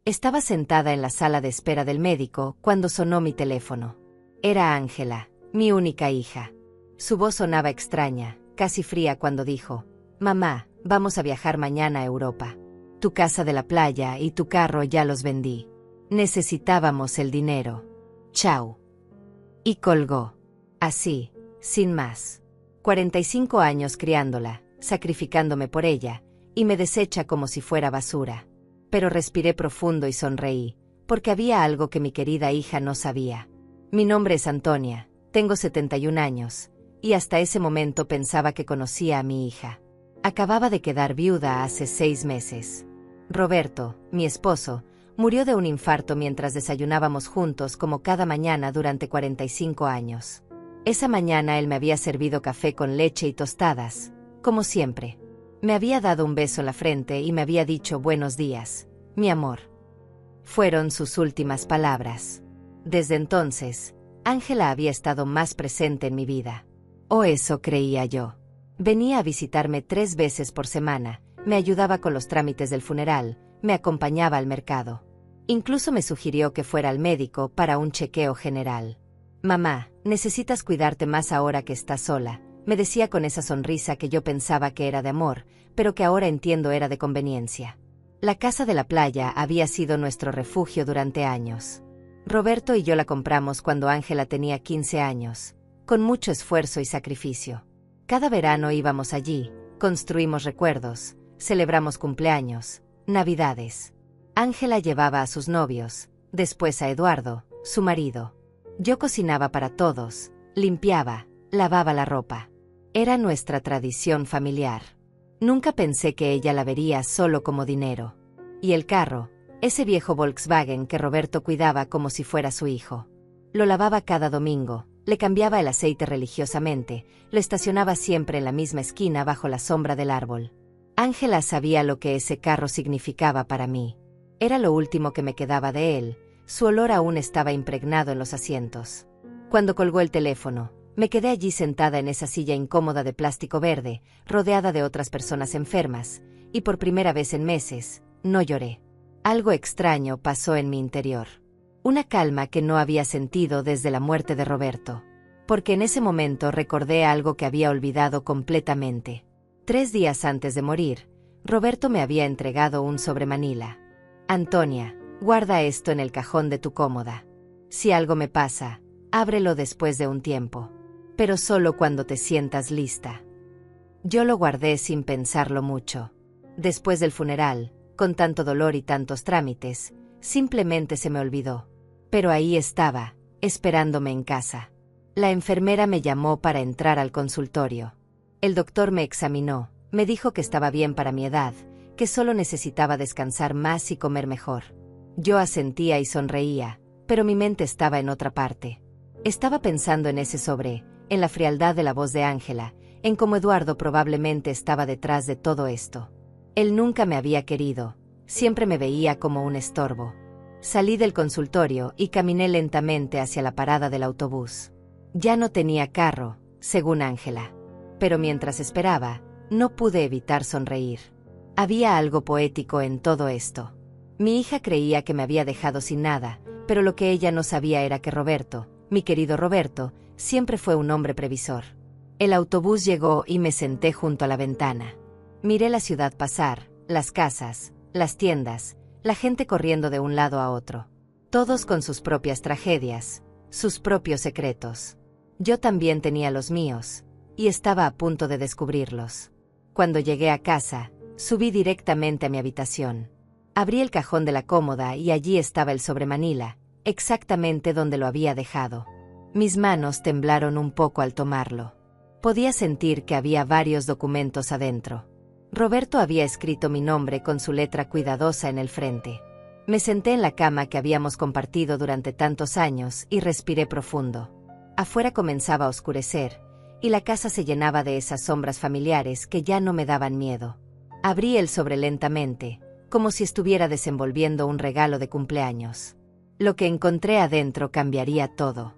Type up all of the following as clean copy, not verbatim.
Estaba sentada en la sala de espera del médico cuando sonó mi teléfono. Era Ángela, mi única hija. Su voz sonaba extraña, casi fría cuando dijo: «Mamá, vamos a viajar mañana a Europa. Tu casa de la playa y tu carro ya los vendí. Necesitábamos el dinero. Chao». Y colgó. Así, sin más. 45 años criándola, sacrificándome por ella, y me desecha como si fuera basura. Pero respiré profundo y sonreí, porque había algo que mi querida hija no sabía. Mi nombre es Antonia, tengo 71 años, y hasta ese momento pensaba que conocía a mi hija. Acababa de quedar viuda hace 6 meses. Roberto, mi esposo, murió de un infarto mientras desayunábamos juntos como cada mañana durante 45 años. Esa mañana él me había servido café con leche y tostadas, como siempre. Me había dado un beso en la frente y me había dicho buenos días, mi amor. Fueron sus últimas palabras. Desde entonces, Ángela había estado más presente en mi vida. O eso creía yo. Venía a visitarme 3 veces por semana, me ayudaba con los trámites del funeral, me acompañaba al mercado. Incluso me sugirió que fuera al médico para un chequeo general. «Mamá, necesitas cuidarte más ahora que estás sola», me decía con esa sonrisa que yo pensaba que era de amor, pero que ahora entiendo era de conveniencia. La casa de la playa había sido nuestro refugio durante años. Roberto y yo la compramos cuando Ángela tenía 15 años, con mucho esfuerzo y sacrificio. Cada verano íbamos allí, construimos recuerdos, celebramos cumpleaños, navidades. Ángela llevaba a sus novios, después a Eduardo, su marido. Yo cocinaba para todos, limpiaba, lavaba la ropa. Era nuestra tradición familiar. Nunca pensé que ella la vería solo como dinero. Y el carro, ese viejo Volkswagen que Roberto cuidaba como si fuera su hijo. Lo lavaba cada domingo, le cambiaba el aceite religiosamente, lo estacionaba siempre en la misma esquina bajo la sombra del árbol. Ángela sabía lo que ese carro significaba para mí. Era lo último que me quedaba de él, su olor aún estaba impregnado en los asientos. Cuando colgó el teléfono, me quedé allí sentada en esa silla incómoda de plástico verde, rodeada de otras personas enfermas, y por primera vez en meses, no lloré. Algo extraño pasó en mi interior. Una calma que no había sentido desde la muerte de Roberto. Porque en ese momento recordé algo que había olvidado completamente. 3 días antes de morir, Roberto me había entregado un sobremanila. «Antonia, guarda esto en el cajón de tu cómoda. Si algo me pasa, ábrelo después de un tiempo. Pero solo cuando te sientas lista». Yo lo guardé sin pensarlo mucho. Después del funeral, con tanto dolor y tantos trámites, simplemente se me olvidó. Pero ahí estaba, esperándome en casa. La enfermera me llamó para entrar al consultorio. El doctor me examinó, me dijo que estaba bien para mi edad, que solo necesitaba descansar más y comer mejor. Yo asentía y sonreía, pero mi mente estaba en otra parte. Estaba pensando en ese sobre, en la frialdad de la voz de Ángela, en cómo Eduardo probablemente estaba detrás de todo esto. Él nunca me había querido, siempre me veía como un estorbo. Salí del consultorio y caminé lentamente hacia la parada del autobús. Ya no tenía carro, según Ángela. Pero mientras esperaba, no pude evitar sonreír. Había algo poético en todo esto. Mi hija creía que me había dejado sin nada, pero lo que ella no sabía era que Roberto, mi querido Roberto, siempre fue un hombre previsor. El autobús llegó y me senté junto a la ventana. Miré la ciudad pasar, las casas, las tiendas, la gente corriendo de un lado a otro. Todos con sus propias tragedias, sus propios secretos. Yo también tenía los míos, y estaba a punto de descubrirlos. Cuando llegué a casa, subí directamente a mi habitación. Abrí el cajón de la cómoda y allí estaba el sobremanila, exactamente donde lo había dejado. Mis manos temblaron un poco al tomarlo. Podía sentir que había varios documentos adentro. Roberto había escrito mi nombre con su letra cuidadosa en el frente. Me senté en la cama que habíamos compartido durante tantos años y respiré profundo. Afuera comenzaba a oscurecer, y la casa se llenaba de esas sombras familiares que ya no me daban miedo. Abrí el sobre lentamente, como si estuviera desenvolviendo un regalo de cumpleaños. Lo que encontré adentro cambiaría todo.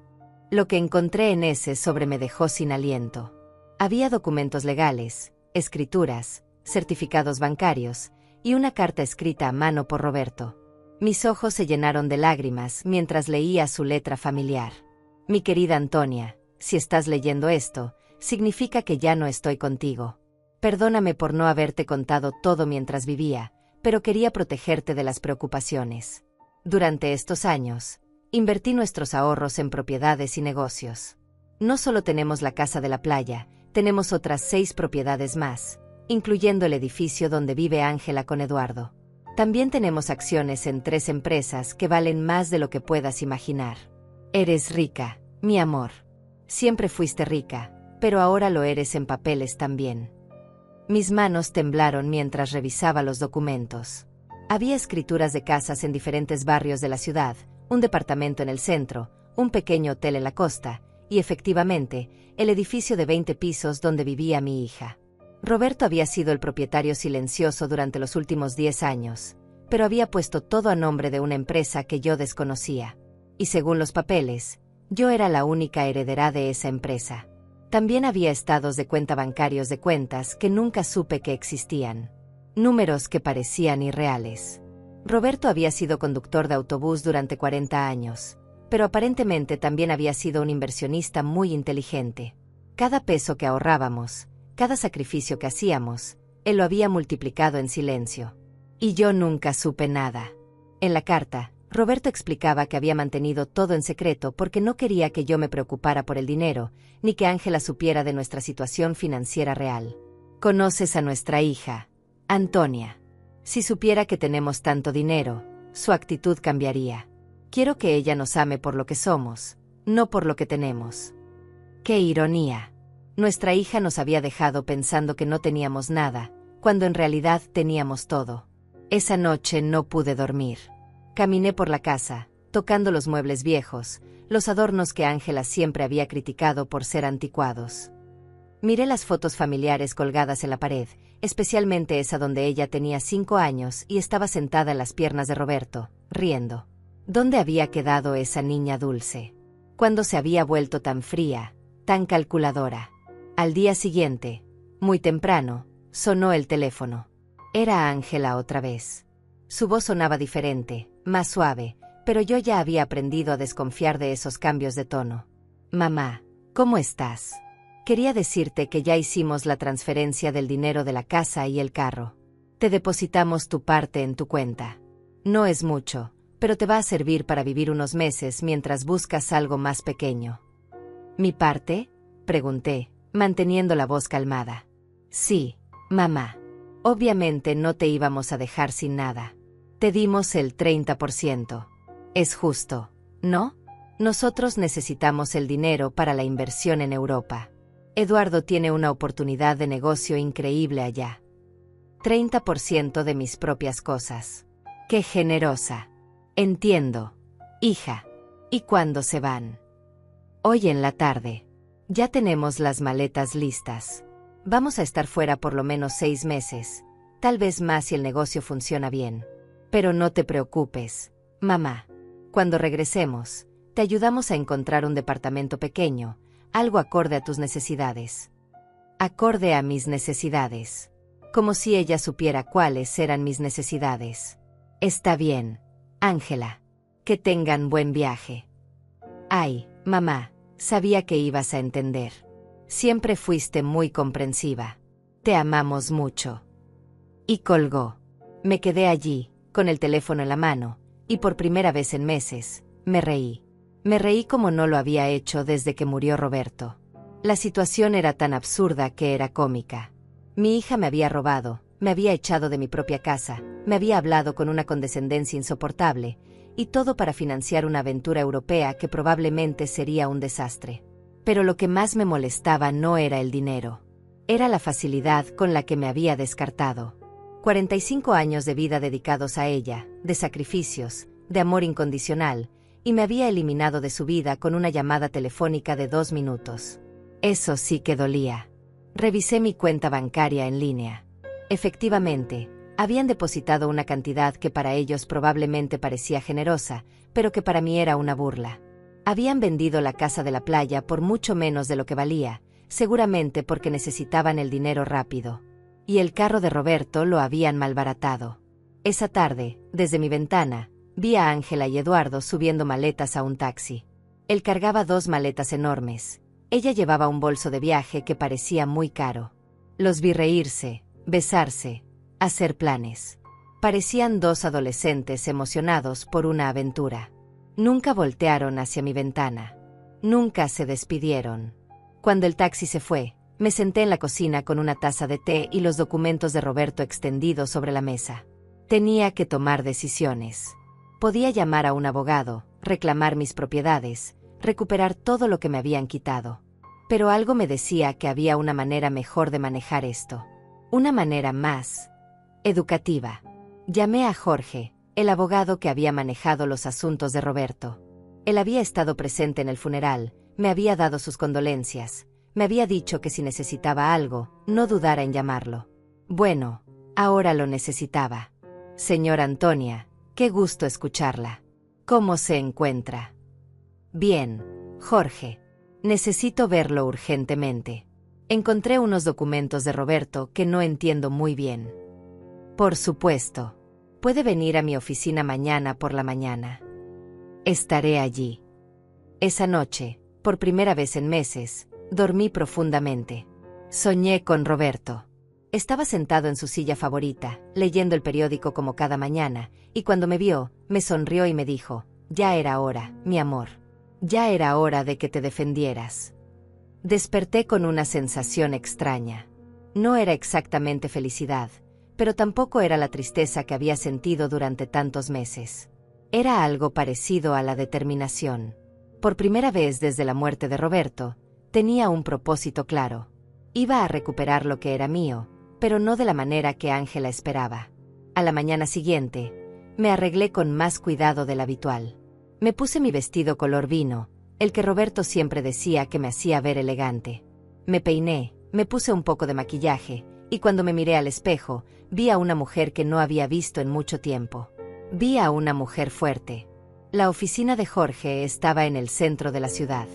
Lo que encontré en ese sobre me dejó sin aliento. Había documentos legales, escrituras, certificados bancarios, y una carta escrita a mano por Roberto. Mis ojos se llenaron de lágrimas mientras leía su letra familiar. Mi querida Antonia, si estás leyendo esto, significa que ya no estoy contigo. Perdóname por no haberte contado todo mientras vivía, pero quería protegerte de las preocupaciones. Durante estos años, invertí nuestros ahorros en propiedades y negocios. No solo tenemos la casa de la playa, tenemos otras 6 propiedades más, incluyendo el edificio donde vive Ángela con Eduardo. También tenemos acciones en 3 empresas que valen más de lo que puedas imaginar. Eres rica, mi amor. Siempre fuiste rica, pero ahora lo eres en papeles también. Mis manos temblaron mientras revisaba los documentos. Había escrituras de casas en diferentes barrios de la ciudad, un departamento en el centro, un pequeño hotel en la costa, y efectivamente, el edificio de 20 pisos donde vivía mi hija. Roberto había sido el propietario silencioso durante los últimos 10 años, pero había puesto todo a nombre de una empresa que yo desconocía. Y según los papeles, yo era la única heredera de esa empresa. También había estados de cuenta bancarios de cuentas que nunca supe que existían. Números que parecían irreales. Roberto había sido conductor de autobús durante 40 años, pero aparentemente también había sido un inversionista muy inteligente. Cada peso que ahorrábamos, cada sacrificio que hacíamos, él lo había multiplicado en silencio. Y yo nunca supe nada. En la carta, Roberto explicaba que había mantenido todo en secreto porque no quería que yo me preocupara por el dinero, ni que Ángela supiera de nuestra situación financiera real. Conoces a nuestra hija, Antonia. Si supiera que tenemos tanto dinero, su actitud cambiaría. Quiero que ella nos ame por lo que somos, no por lo que tenemos. ¡Qué ironía! Nuestra hija nos había dejado pensando que no teníamos nada, cuando en realidad teníamos todo. Esa noche no pude dormir. Caminé por la casa, tocando los muebles viejos, los adornos que Ángela siempre había criticado por ser anticuados. Miré las fotos familiares colgadas en la pared, especialmente esa donde ella tenía 5 años y estaba sentada en las piernas de Roberto, riendo. ¿Dónde había quedado esa niña dulce? ¿Cuándo se había vuelto tan fría, tan calculadora? Al día siguiente, muy temprano, sonó el teléfono. Era Ángela otra vez. Su voz sonaba diferente, más suave, pero yo ya había aprendido a desconfiar de esos cambios de tono. Mamá, ¿cómo estás? Quería decirte que ya hicimos la transferencia del dinero de la casa y el carro. Te depositamos tu parte en tu cuenta. No es mucho, pero te va a servir para vivir unos meses mientras buscas algo más pequeño. ¿Mi parte? Pregunté, manteniendo la voz calmada. Sí, mamá. Obviamente no te íbamos a dejar sin nada. Te dimos el 30%. Es justo, ¿no? Nosotros necesitamos el dinero para la inversión en Europa. Eduardo tiene una oportunidad de negocio increíble allá. 30% de mis propias cosas. ¡Qué generosa! Entiendo. Hija. ¿Y cuándo se van? Hoy en la tarde. Ya tenemos las maletas listas. Vamos a estar fuera por lo menos 6 meses, tal vez más si el negocio funciona bien. Pero no te preocupes, mamá. Cuando regresemos, te ayudamos a encontrar un departamento pequeño, algo acorde a tus necesidades. Acorde a mis necesidades. Como si ella supiera cuáles eran mis necesidades. Está bien, Ángela. Que tengan buen viaje. Ay, mamá, sabía que ibas a entender. Siempre fuiste muy comprensiva. Te amamos mucho. Y colgó. Me quedé allí, con el teléfono en la mano, y por primera vez en meses, me reí. Me reí como no lo había hecho desde que murió Roberto. La situación era tan absurda que era cómica. Mi hija me había robado, me había echado de mi propia casa, me había hablado con una condescendencia insoportable, y todo para financiar una aventura europea que probablemente sería un desastre. Pero lo que más me molestaba no era el dinero. Era la facilidad con la que me había descartado. 45 años de vida dedicados a ella, de sacrificios, de amor incondicional, y me había eliminado de su vida con una llamada telefónica de 2 minutos. Eso sí que dolía. Revisé mi cuenta bancaria en línea. Efectivamente, habían depositado una cantidad que para ellos probablemente parecía generosa, pero que para mí era una burla. Habían vendido la casa de la playa por mucho menos de lo que valía, seguramente porque necesitaban el dinero rápido. Y el carro de Roberto lo habían malbaratado. Esa tarde, desde mi ventana, Vi a Ángela y Eduardo subiendo maletas a un taxi. Él cargaba 2 maletas enormes. Ella llevaba un bolso de viaje que parecía muy caro. Los vi reírse, besarse, hacer planes. Parecían 2 adolescentes emocionados por una aventura. Nunca voltearon hacia mi ventana. Nunca se despidieron. Cuando el taxi se fue, me senté en la cocina con una taza de té y los documentos de Roberto extendidos sobre la mesa. Tenía que tomar decisiones. Podía llamar a un abogado, reclamar mis propiedades, recuperar todo lo que me habían quitado. Pero algo me decía que había una manera mejor de manejar esto. Una manera más educativa. Llamé a Jorge, el abogado que había manejado los asuntos de Roberto. Él había estado presente en el funeral, me había dado sus condolencias, me había dicho que si necesitaba algo, no dudara en llamarlo. Bueno, ahora lo necesitaba. Señora Antonia, qué gusto escucharla. ¿Cómo se encuentra? Bien, Jorge. Necesito verlo urgentemente. Encontré unos documentos de Roberto que no entiendo muy bien. Por supuesto. Puede venir a mi oficina mañana por la mañana. Estaré allí. Esa noche, por primera vez en meses, dormí profundamente. Soñé con Roberto. Estaba sentado en su silla favorita, leyendo el periódico como cada mañana, y cuando me vio, me sonrió y me dijo: «Ya era hora, mi amor. Ya era hora de que te defendieras». Desperté con una sensación extraña. No era exactamente felicidad, pero tampoco era la tristeza que había sentido durante tantos meses. Era algo parecido a la determinación. Por primera vez desde la muerte de Roberto, tenía un propósito claro. Iba a recuperar lo que era mío, pero no de la manera que Ángela esperaba. A la mañana siguiente, me arreglé con más cuidado del habitual. Me puse mi vestido color vino, el que Roberto siempre decía que me hacía ver elegante. Me peiné, me puse un poco de maquillaje, y cuando me miré al espejo, vi a una mujer que no había visto en mucho tiempo. Vi a una mujer fuerte. La oficina de Jorge estaba en el centro de la ciudad.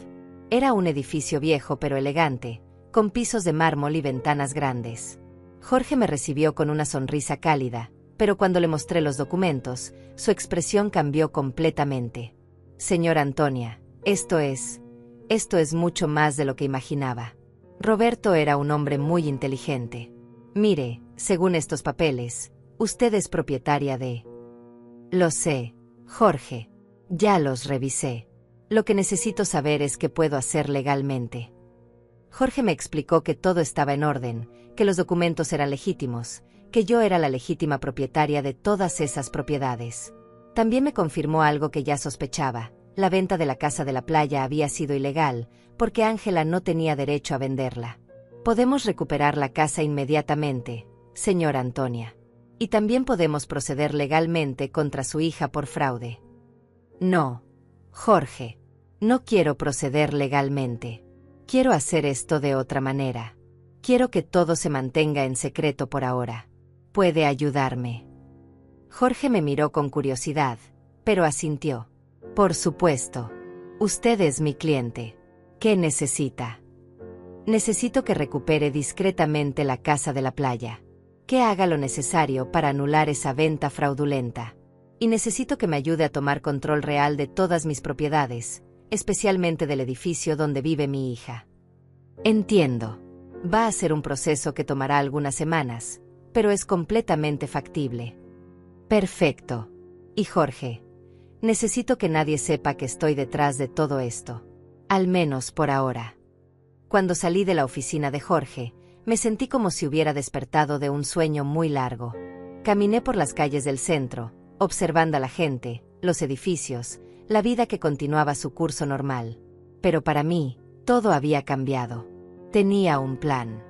Era un edificio viejo pero elegante, con pisos de mármol y ventanas grandes. Jorge me recibió con una sonrisa cálida, pero cuando le mostré los documentos, su expresión cambió completamente. Señora Antonia, esto es mucho más de lo que imaginaba. Roberto era un hombre muy inteligente. Mire, según estos papeles, usted es propietaria de... Lo sé, Jorge. Ya los revisé. Lo que necesito saber es qué puedo hacer legalmente. Jorge me explicó que todo estaba en orden, que los documentos eran legítimos, que yo era la legítima propietaria de todas esas propiedades. También me confirmó algo que ya sospechaba: la venta de la casa de la playa había sido ilegal, porque Ángela no tenía derecho a venderla. Podemos recuperar la casa inmediatamente, señora Antonia. Y también podemos proceder legalmente contra su hija por fraude. No, Jorge. No quiero proceder legalmente. Quiero hacer esto de otra manera. Quiero que todo se mantenga en secreto por ahora. ¿Puede ayudarme? Jorge me miró con curiosidad, pero asintió. Por supuesto. Usted es mi cliente. ¿Qué necesita? Necesito que recupere discretamente la casa de la playa. Que haga lo necesario para anular esa venta fraudulenta. Y necesito que me ayude a tomar control real de todas mis propiedades, especialmente del edificio donde vive mi hija. Entiendo. Va a ser un proceso que tomará algunas semanas, pero es completamente factible. Perfecto. Y Jorge, necesito que nadie sepa que estoy detrás de todo esto. Al menos por ahora. Cuando salí de la oficina de Jorge, me sentí como si hubiera despertado de un sueño muy largo. Caminé por las calles del centro, observando a la gente, los edificios, la vida que continuaba su curso normal. Pero para mí, todo había cambiado. Tenía un plan.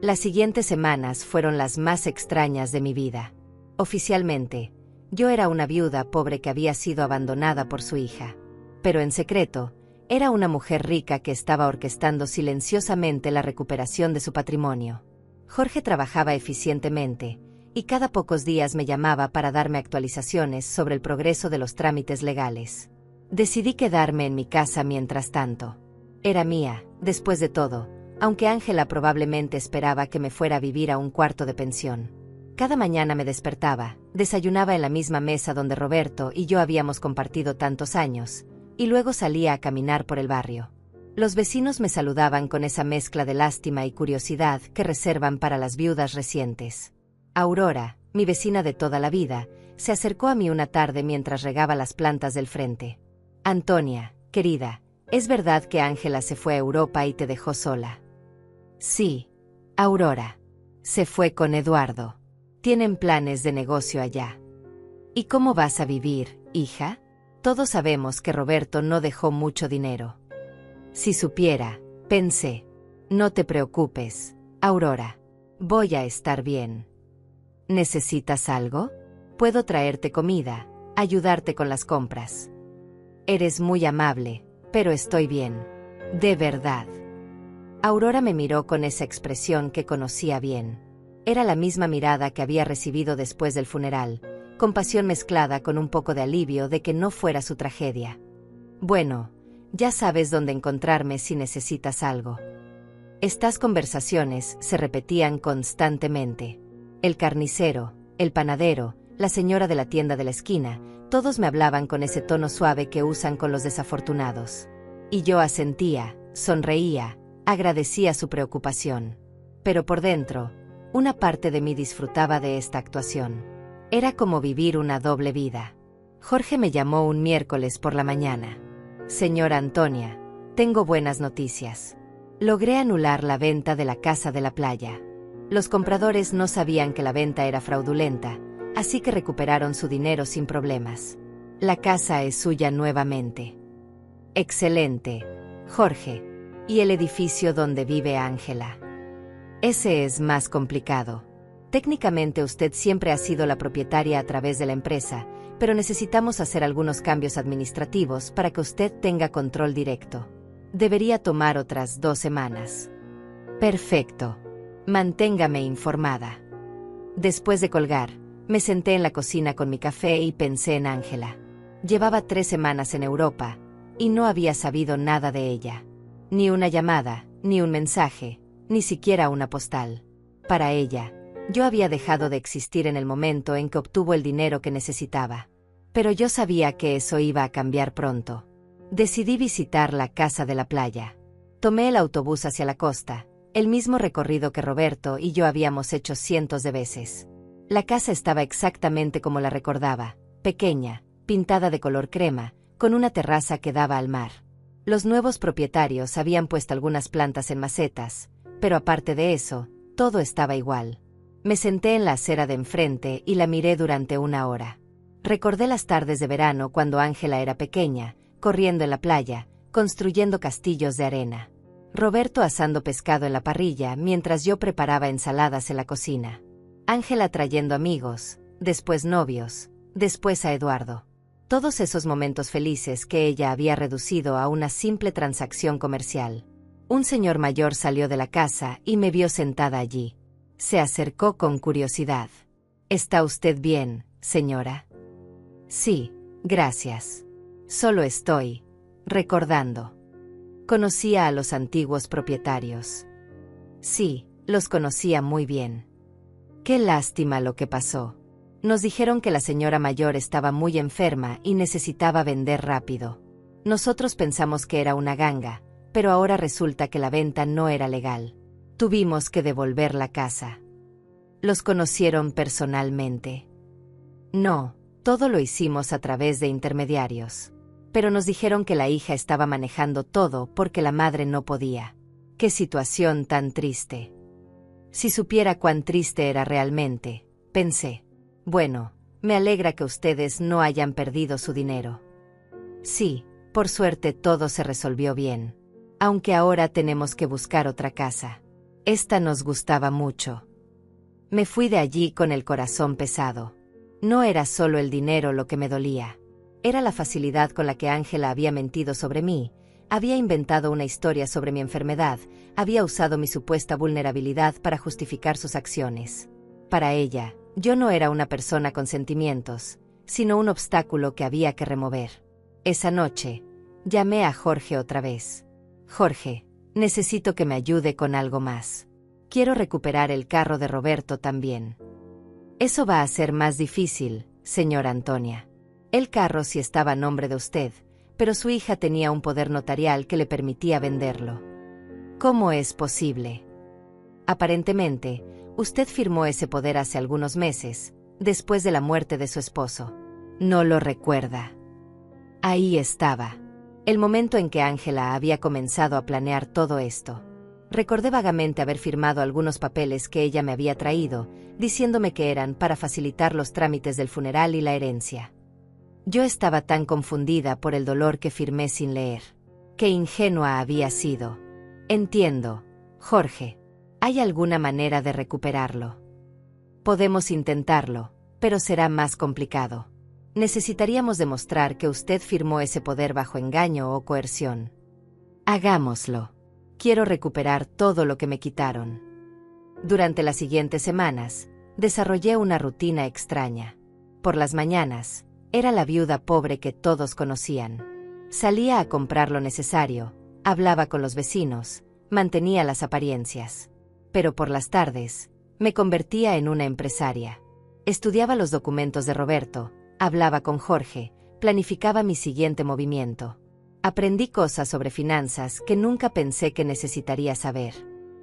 Las siguientes semanas fueron las más extrañas de mi vida. Oficialmente, yo era una viuda pobre que había sido abandonada por su hija. Pero en secreto, era una mujer rica que estaba orquestando silenciosamente la recuperación de su patrimonio. Jorge trabajaba eficientemente, y cada pocos días me llamaba para darme actualizaciones sobre el progreso de los trámites legales. Decidí quedarme en mi casa mientras tanto. Era mía, después de todo, aunque Ángela probablemente esperaba que me fuera a vivir a un cuarto de pensión. Cada mañana me despertaba, Desayunaba en la misma mesa donde Roberto y yo habíamos compartido tantos años, y luego salía a caminar por el barrio. Los vecinos me saludaban con esa mezcla de lástima y curiosidad que reservan para las viudas recientes. Aurora, mi vecina de toda la vida, se acercó a mí una tarde mientras regaba las plantas del frente. Antonia, querida, ¿es verdad que Ángela se fue a Europa y te dejó sola? Sí, Aurora. Se fue con Eduardo. Tienen planes de negocio allá. ¿Y cómo vas a vivir, hija? Todos sabemos que Roberto no dejó mucho dinero. Si supiera, pensé. No te preocupes, Aurora. Voy a estar bien. ¿Necesitas algo? Puedo traerte comida, ayudarte con las compras. Eres muy amable, pero estoy bien. De verdad. Aurora me miró con esa expresión que conocía bien. Era la misma mirada que había recibido después del funeral, compasión mezclada con un poco de alivio de que no fuera su tragedia. Bueno, ya sabes dónde encontrarme si necesitas algo. Estas conversaciones se repetían constantemente. El carnicero, el panadero, la señora de la tienda de la esquina, todos me hablaban con ese tono suave que usan con los desafortunados. Y yo asentía, sonreía, agradecía su preocupación. Pero por dentro, una parte de mí disfrutaba de esta actuación. Era como vivir una doble vida. Jorge me llamó un miércoles por la mañana. Señora Antonia, tengo buenas noticias. Logré anular la venta de la casa de la playa. Los compradores no sabían que la venta era fraudulenta, así que recuperaron su dinero sin problemas. La casa es suya nuevamente. Excelente, Jorge. ¿Y el edificio donde vive Ángela? Ese es más complicado. Técnicamente usted siempre ha sido la propietaria a través de la empresa, pero necesitamos hacer algunos cambios administrativos para que usted tenga control directo. Debería tomar otras 2 semanas. Perfecto. Manténgame informada. Después de colgar, me senté en la cocina con mi café y pensé en Ángela. Llevaba 3 semanas en Europa, y no había sabido nada de ella. Ni una llamada, ni un mensaje, ni siquiera una postal. Para ella, yo había dejado de existir en el momento en que obtuvo el dinero que necesitaba. Pero yo sabía que eso iba a cambiar pronto. Decidí visitar la casa de la playa. Tomé el autobús hacia la costa, el mismo recorrido que Roberto y yo habíamos hecho cientos de veces. La casa estaba exactamente como la recordaba, pequeña, pintada de color crema, con una terraza que daba al mar. Los nuevos propietarios habían puesto algunas plantas en macetas, pero aparte de eso, todo estaba igual. Me senté en la acera de enfrente y la miré durante 1 hora. Recordé las tardes de verano cuando Ángela era pequeña, corriendo en la playa, construyendo castillos de arena. Roberto asando pescado en la parrilla mientras yo preparaba ensaladas en la cocina. Ángela trayendo amigos, después novios, después a Eduardo. Todos esos momentos felices que ella había reducido a una simple transacción comercial. Un señor mayor salió de la casa y me vio sentada allí. Se acercó con curiosidad. ¿Está usted bien, señora? Sí, gracias. Solo estoy recordando. Conocía a los antiguos propietarios. Sí, los conocía muy bien. Qué lástima lo que pasó. Nos dijeron que la señora mayor estaba muy enferma y necesitaba vender rápido. Nosotros pensamos que era una ganga, pero ahora resulta que la venta no era legal. Tuvimos que devolver la casa. ¿Los conocieron personalmente? No, todo lo hicimos a través de intermediarios. Pero nos dijeron que la hija estaba manejando todo porque la madre no podía. ¡Qué situación tan triste! Si supiera cuán triste era realmente, pensé. Bueno, me alegra que ustedes no hayan perdido su dinero. Sí, por suerte todo se resolvió bien. Aunque ahora tenemos que buscar otra casa. Esta nos gustaba mucho. Me fui de allí con el corazón pesado. No era solo el dinero lo que me dolía. Era la facilidad con la que Ángela había mentido sobre mí, había inventado una historia sobre mi enfermedad, había usado mi supuesta vulnerabilidad para justificar sus acciones. Para ella, yo no era una persona con sentimientos, sino un obstáculo que había que remover. Esa noche, llamé a Jorge otra vez. Jorge, necesito que me ayude con algo más. Quiero recuperar el carro de Roberto también. Eso va a ser más difícil, señora Antonia. El carro sí estaba a nombre de usted, pero su hija tenía un poder notarial que le permitía venderlo. ¿Cómo es posible? Aparentemente, usted firmó ese poder hace algunos meses, después de la muerte de su esposo. No lo recuerda. Ahí estaba. El momento en que Ángela había comenzado a planear todo esto. Recordé vagamente haber firmado algunos papeles que ella me había traído, diciéndome que eran para facilitar los trámites del funeral y la herencia. Yo estaba tan confundida por el dolor que firmé sin leer. Qué ingenua había sido. Entiendo, Jorge. ¿Hay alguna manera de recuperarlo? Podemos intentarlo, pero será más complicado. Necesitaríamos demostrar que usted firmó ese poder bajo engaño o coerción. Hagámoslo. Quiero recuperar todo lo que me quitaron. Durante las siguientes semanas, desarrollé una rutina extraña. Por las mañanas, era la viuda pobre que todos conocían. Salía a comprar lo necesario, hablaba con los vecinos, mantenía las apariencias. Pero por las tardes, me convertía en una empresaria. Estudiaba los documentos de Roberto, hablaba con Jorge, planificaba mi siguiente movimiento. Aprendí cosas sobre finanzas que nunca pensé que necesitaría saber.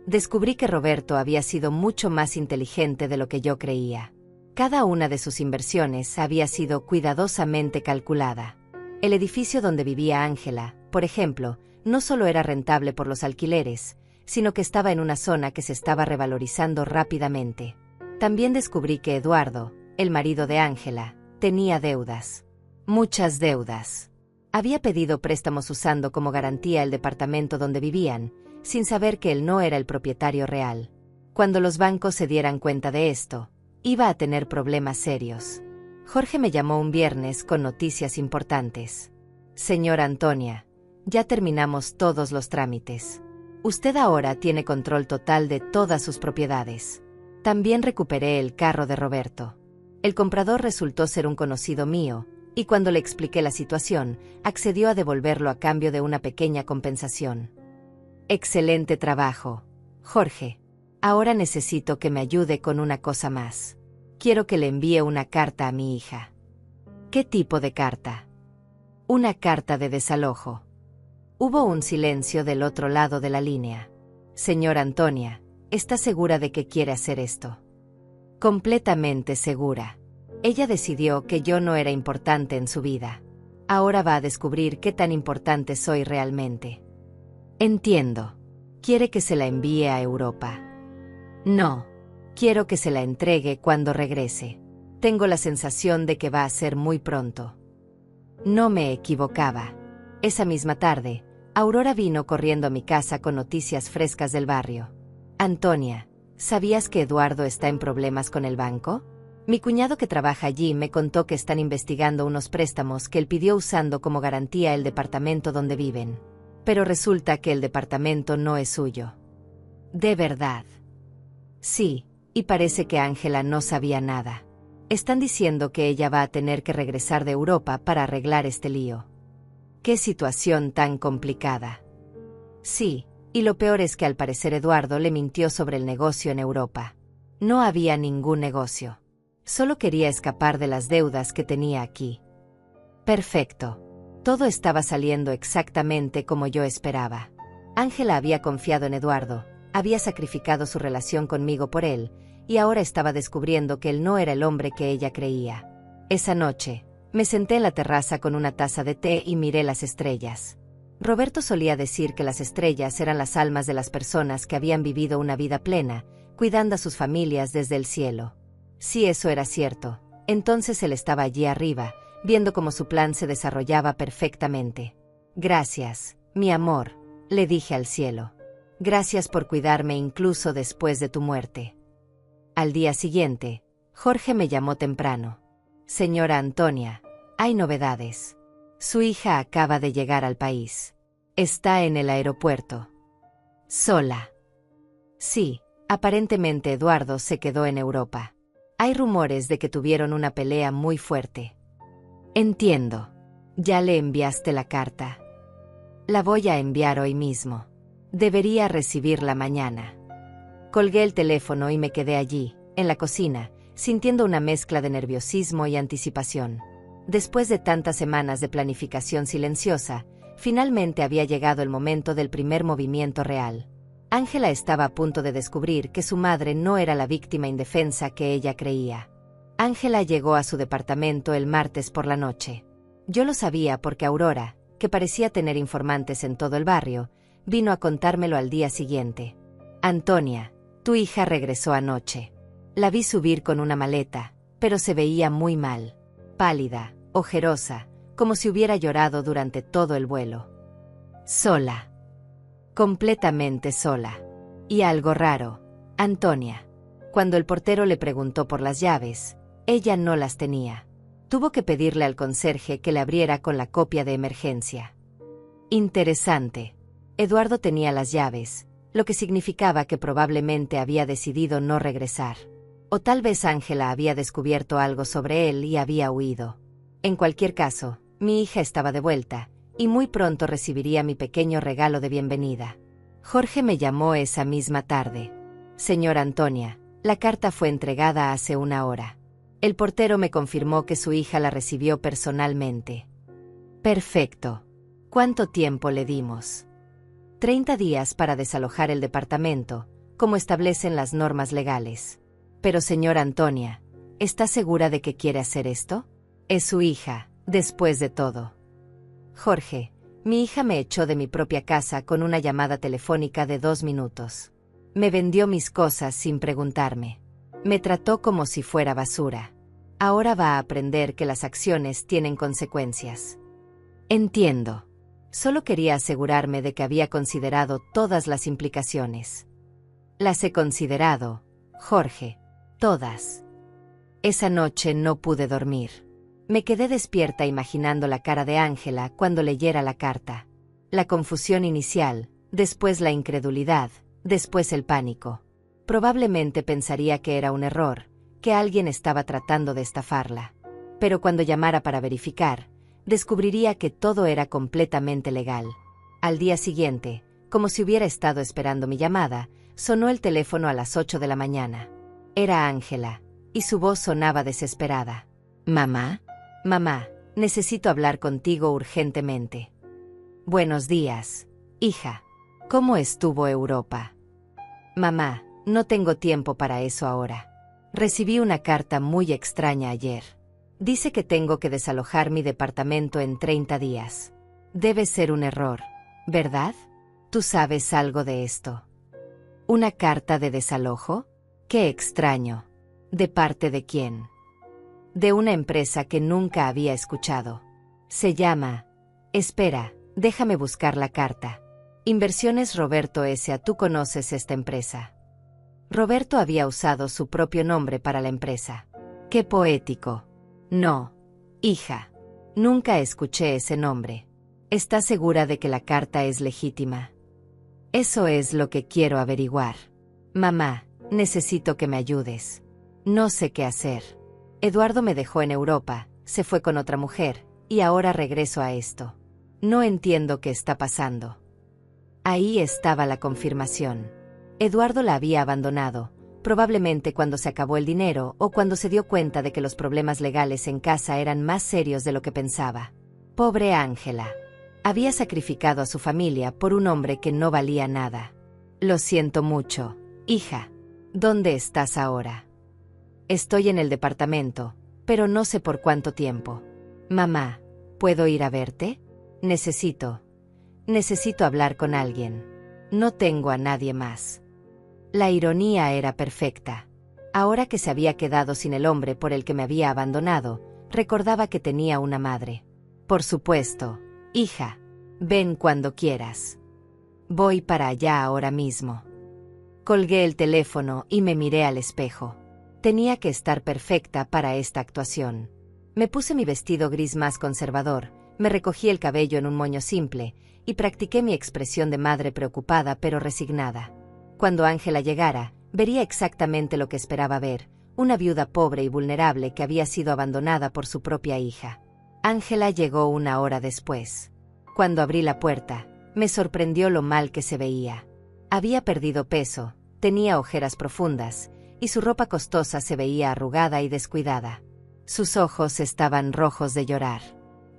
Descubrí que Roberto había sido mucho más inteligente de lo que yo creía. Cada una de sus inversiones había sido cuidadosamente calculada. El edificio donde vivía Ángela, por ejemplo, no solo era rentable por los alquileres, sino que estaba en una zona que se estaba revalorizando rápidamente. También descubrí que Eduardo, el marido de Ángela, tenía deudas. Muchas deudas. Había pedido préstamos usando como garantía el departamento donde vivían, sin saber que él no era el propietario real. Cuando los bancos se dieran cuenta de esto, iba a tener problemas serios. Jorge me llamó un viernes con noticias importantes. Señora Antonia, ya terminamos todos los trámites. Usted ahora tiene control total de todas sus propiedades. También recuperé el carro de Roberto. El comprador resultó ser un conocido mío, y cuando le expliqué la situación, accedió a devolverlo a cambio de una pequeña compensación. Excelente trabajo, Jorge. Ahora necesito que me ayude con una cosa más. Quiero que le envíe una carta a mi hija. ¿Qué tipo de carta? Una carta de desalojo. Hubo un silencio del otro lado de la línea. Señora Antonia, ¿está segura de que quiere hacer esto? Completamente segura. Ella decidió que yo no era importante en su vida. Ahora va a descubrir qué tan importante soy realmente. Entiendo. ¿Quiere que se la envíe a Europa? No. Quiero que se la entregue cuando regrese. Tengo la sensación de que va a ser muy pronto. No me equivocaba. Esa misma tarde, Aurora vino corriendo a mi casa con noticias frescas del barrio. Antonia, ¿sabías que Eduardo está en problemas con el banco? Mi cuñado que trabaja allí me contó que están investigando unos préstamos que él pidió usando como garantía el departamento donde viven. Pero resulta que el departamento no es suyo. ¿De verdad? Sí, y parece que Ángela no sabía nada. Están diciendo que ella va a tener que regresar de Europa para arreglar este lío. ¡Qué situación tan complicada! Sí, y lo peor es que al parecer Eduardo le mintió sobre el negocio en Europa. No había ningún negocio. Solo quería escapar de las deudas que tenía aquí. Perfecto. Todo estaba saliendo exactamente como yo esperaba. Ángela había confiado en Eduardo, había sacrificado su relación conmigo por él, y ahora estaba descubriendo que él no era el hombre que ella creía. Esa noche, me senté en la terraza con una taza de té y miré las estrellas. Roberto solía decir que las estrellas eran las almas de las personas que habían vivido una vida plena, cuidando a sus familias desde el cielo. Si eso era cierto, entonces él estaba allí arriba, viendo cómo su plan se desarrollaba perfectamente. Gracias, mi amor, le dije al cielo. Gracias por cuidarme incluso después de tu muerte. Al día siguiente, Jorge me llamó temprano. Señora Antonia, hay novedades. Su hija acaba de llegar al país. Está en el aeropuerto. Sola. Sí, aparentemente Eduardo se quedó en Europa. Hay rumores de que tuvieron una pelea muy fuerte. Entiendo. ¿Ya le enviaste la carta? La voy a enviar hoy mismo. Debería recibirla mañana. Colgué el teléfono y me quedé allí, en la cocina, sintiendo una mezcla de nerviosismo y anticipación. Después de tantas semanas de planificación silenciosa, finalmente había llegado el momento del primer movimiento real. Ángela estaba a punto de descubrir que su madre no era la víctima indefensa que ella creía. Ángela llegó a su departamento el martes por la noche. Yo lo sabía porque Aurora, que parecía tener informantes en todo el barrio, vino a contármelo al día siguiente. Antonia, tu hija regresó anoche. La vi subir con una maleta, pero se veía muy mal. Pálida, ojerosa, como si hubiera llorado durante todo el vuelo. Sola. Completamente sola. Y algo raro, Antonia. Cuando el portero le preguntó por las llaves, ella no las tenía. Tuvo que pedirle al conserje que le abriera con la copia de emergencia. Interesante. Eduardo tenía las llaves, lo que significaba que probablemente había decidido no regresar. O tal vez Ángela había descubierto algo sobre él y había huido. En cualquier caso, mi hija estaba de vuelta, y muy pronto recibiría mi pequeño regalo de bienvenida. Jorge me llamó esa misma tarde. Señora Antonia, la carta fue entregada hace una hora. El portero me confirmó que su hija la recibió personalmente. Perfecto. ¿Cuánto tiempo le dimos? 30 días para desalojar el departamento, como establecen las normas legales. Pero señora Antonia, ¿está segura de que quiere hacer esto? Es su hija, después de todo. Jorge, mi hija me echó de mi propia casa con una llamada telefónica de 2 minutos. Me vendió mis cosas sin preguntarme. Me trató como si fuera basura. Ahora va a aprender que las acciones tienen consecuencias. Entiendo. Solo quería asegurarme de que había considerado todas las implicaciones. Las he considerado, Jorge. Todas. Esa noche no pude dormir. Me quedé despierta imaginando la cara de Ángela cuando leyera la carta. La confusión inicial, después la incredulidad, después el pánico. Probablemente pensaría que era un error, que alguien estaba tratando de estafarla. Pero cuando llamara para verificar, descubriría que todo era completamente legal. Al día siguiente, como si hubiera estado esperando mi llamada, sonó el teléfono a las 8 de la mañana. Era Ángela, y su voz sonaba desesperada. ¿Mamá? Mamá, necesito hablar contigo urgentemente. Buenos días, hija. ¿Cómo estuvo Europa? Mamá, no tengo tiempo para eso ahora. Recibí una carta muy extraña ayer. Dice que tengo que desalojar mi departamento en 30 días. Debe ser un error, ¿verdad? ¿Tú sabes algo de esto? ¿Una carta de desalojo? ¡Qué extraño! ¿De parte de quién? De una empresa que nunca había escuchado. Se llama... Espera, déjame buscar la carta. Inversiones Roberto S.A. ¿Tú conoces esta empresa? Roberto había usado su propio nombre para la empresa. ¡Qué poético! No, hija. Nunca escuché ese nombre. ¿Estás segura de que la carta es legítima? Eso es lo que quiero averiguar. Mamá, necesito que me ayudes. No sé qué hacer. Eduardo me dejó en Europa, se fue con otra mujer, y ahora regreso a esto. No entiendo qué está pasando. Ahí estaba la confirmación. Eduardo la había abandonado, probablemente cuando se acabó el dinero o cuando se dio cuenta de que los problemas legales en casa eran más serios de lo que pensaba. Pobre Ángela. Había sacrificado a su familia por un hombre que no valía nada. Lo siento mucho, hija. ¿Dónde estás ahora? Estoy en el departamento, pero no sé por cuánto tiempo. Mamá, ¿puedo ir a verte? Necesito hablar con alguien. No tengo a nadie más. La ironía era perfecta. Ahora que se había quedado sin el hombre por el que me había abandonado, recordaba que tenía una madre. Por supuesto, hija. Ven cuando quieras. Voy para allá ahora mismo. Colgué el teléfono y me miré al espejo. Tenía que estar perfecta para esta actuación. Me puse mi vestido gris más conservador, me recogí el cabello en un moño simple, y practiqué mi expresión de madre preocupada pero resignada. Cuando Ángela llegara, vería exactamente lo que esperaba ver, una viuda pobre y vulnerable que había sido abandonada por su propia hija. Ángela llegó una hora después. Cuando abrí la puerta, me sorprendió lo mal que se veía. Había perdido peso, tenía ojeras profundas, y su ropa costosa se veía arrugada y descuidada. Sus ojos estaban rojos de llorar.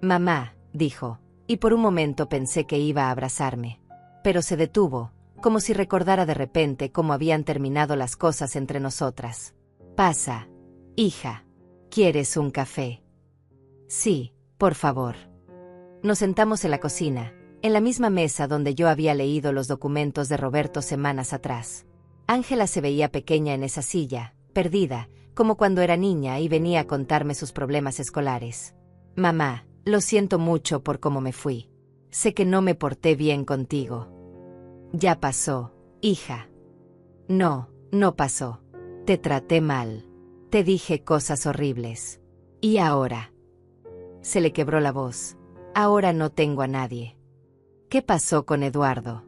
«Mamá», dijo, y por un momento pensé que iba a abrazarme. Pero se detuvo, como si recordara de repente cómo habían terminado las cosas entre nosotras. «Pasa, hija. ¿Quieres un café?» «Sí, por favor». Nos sentamos en la cocina, en la misma mesa donde yo había leído los documentos de Roberto semanas atrás. Ángela se veía pequeña en esa silla, perdida, como cuando era niña y venía a contarme sus problemas escolares. «Mamá, lo siento mucho por cómo me fui. Sé que no me porté bien contigo». «Ya pasó, hija». «No, no pasó. Te traté mal. Te dije cosas horribles. ¿Y ahora?» Se le quebró la voz. «Ahora no tengo a nadie». «¿Qué pasó con Eduardo?»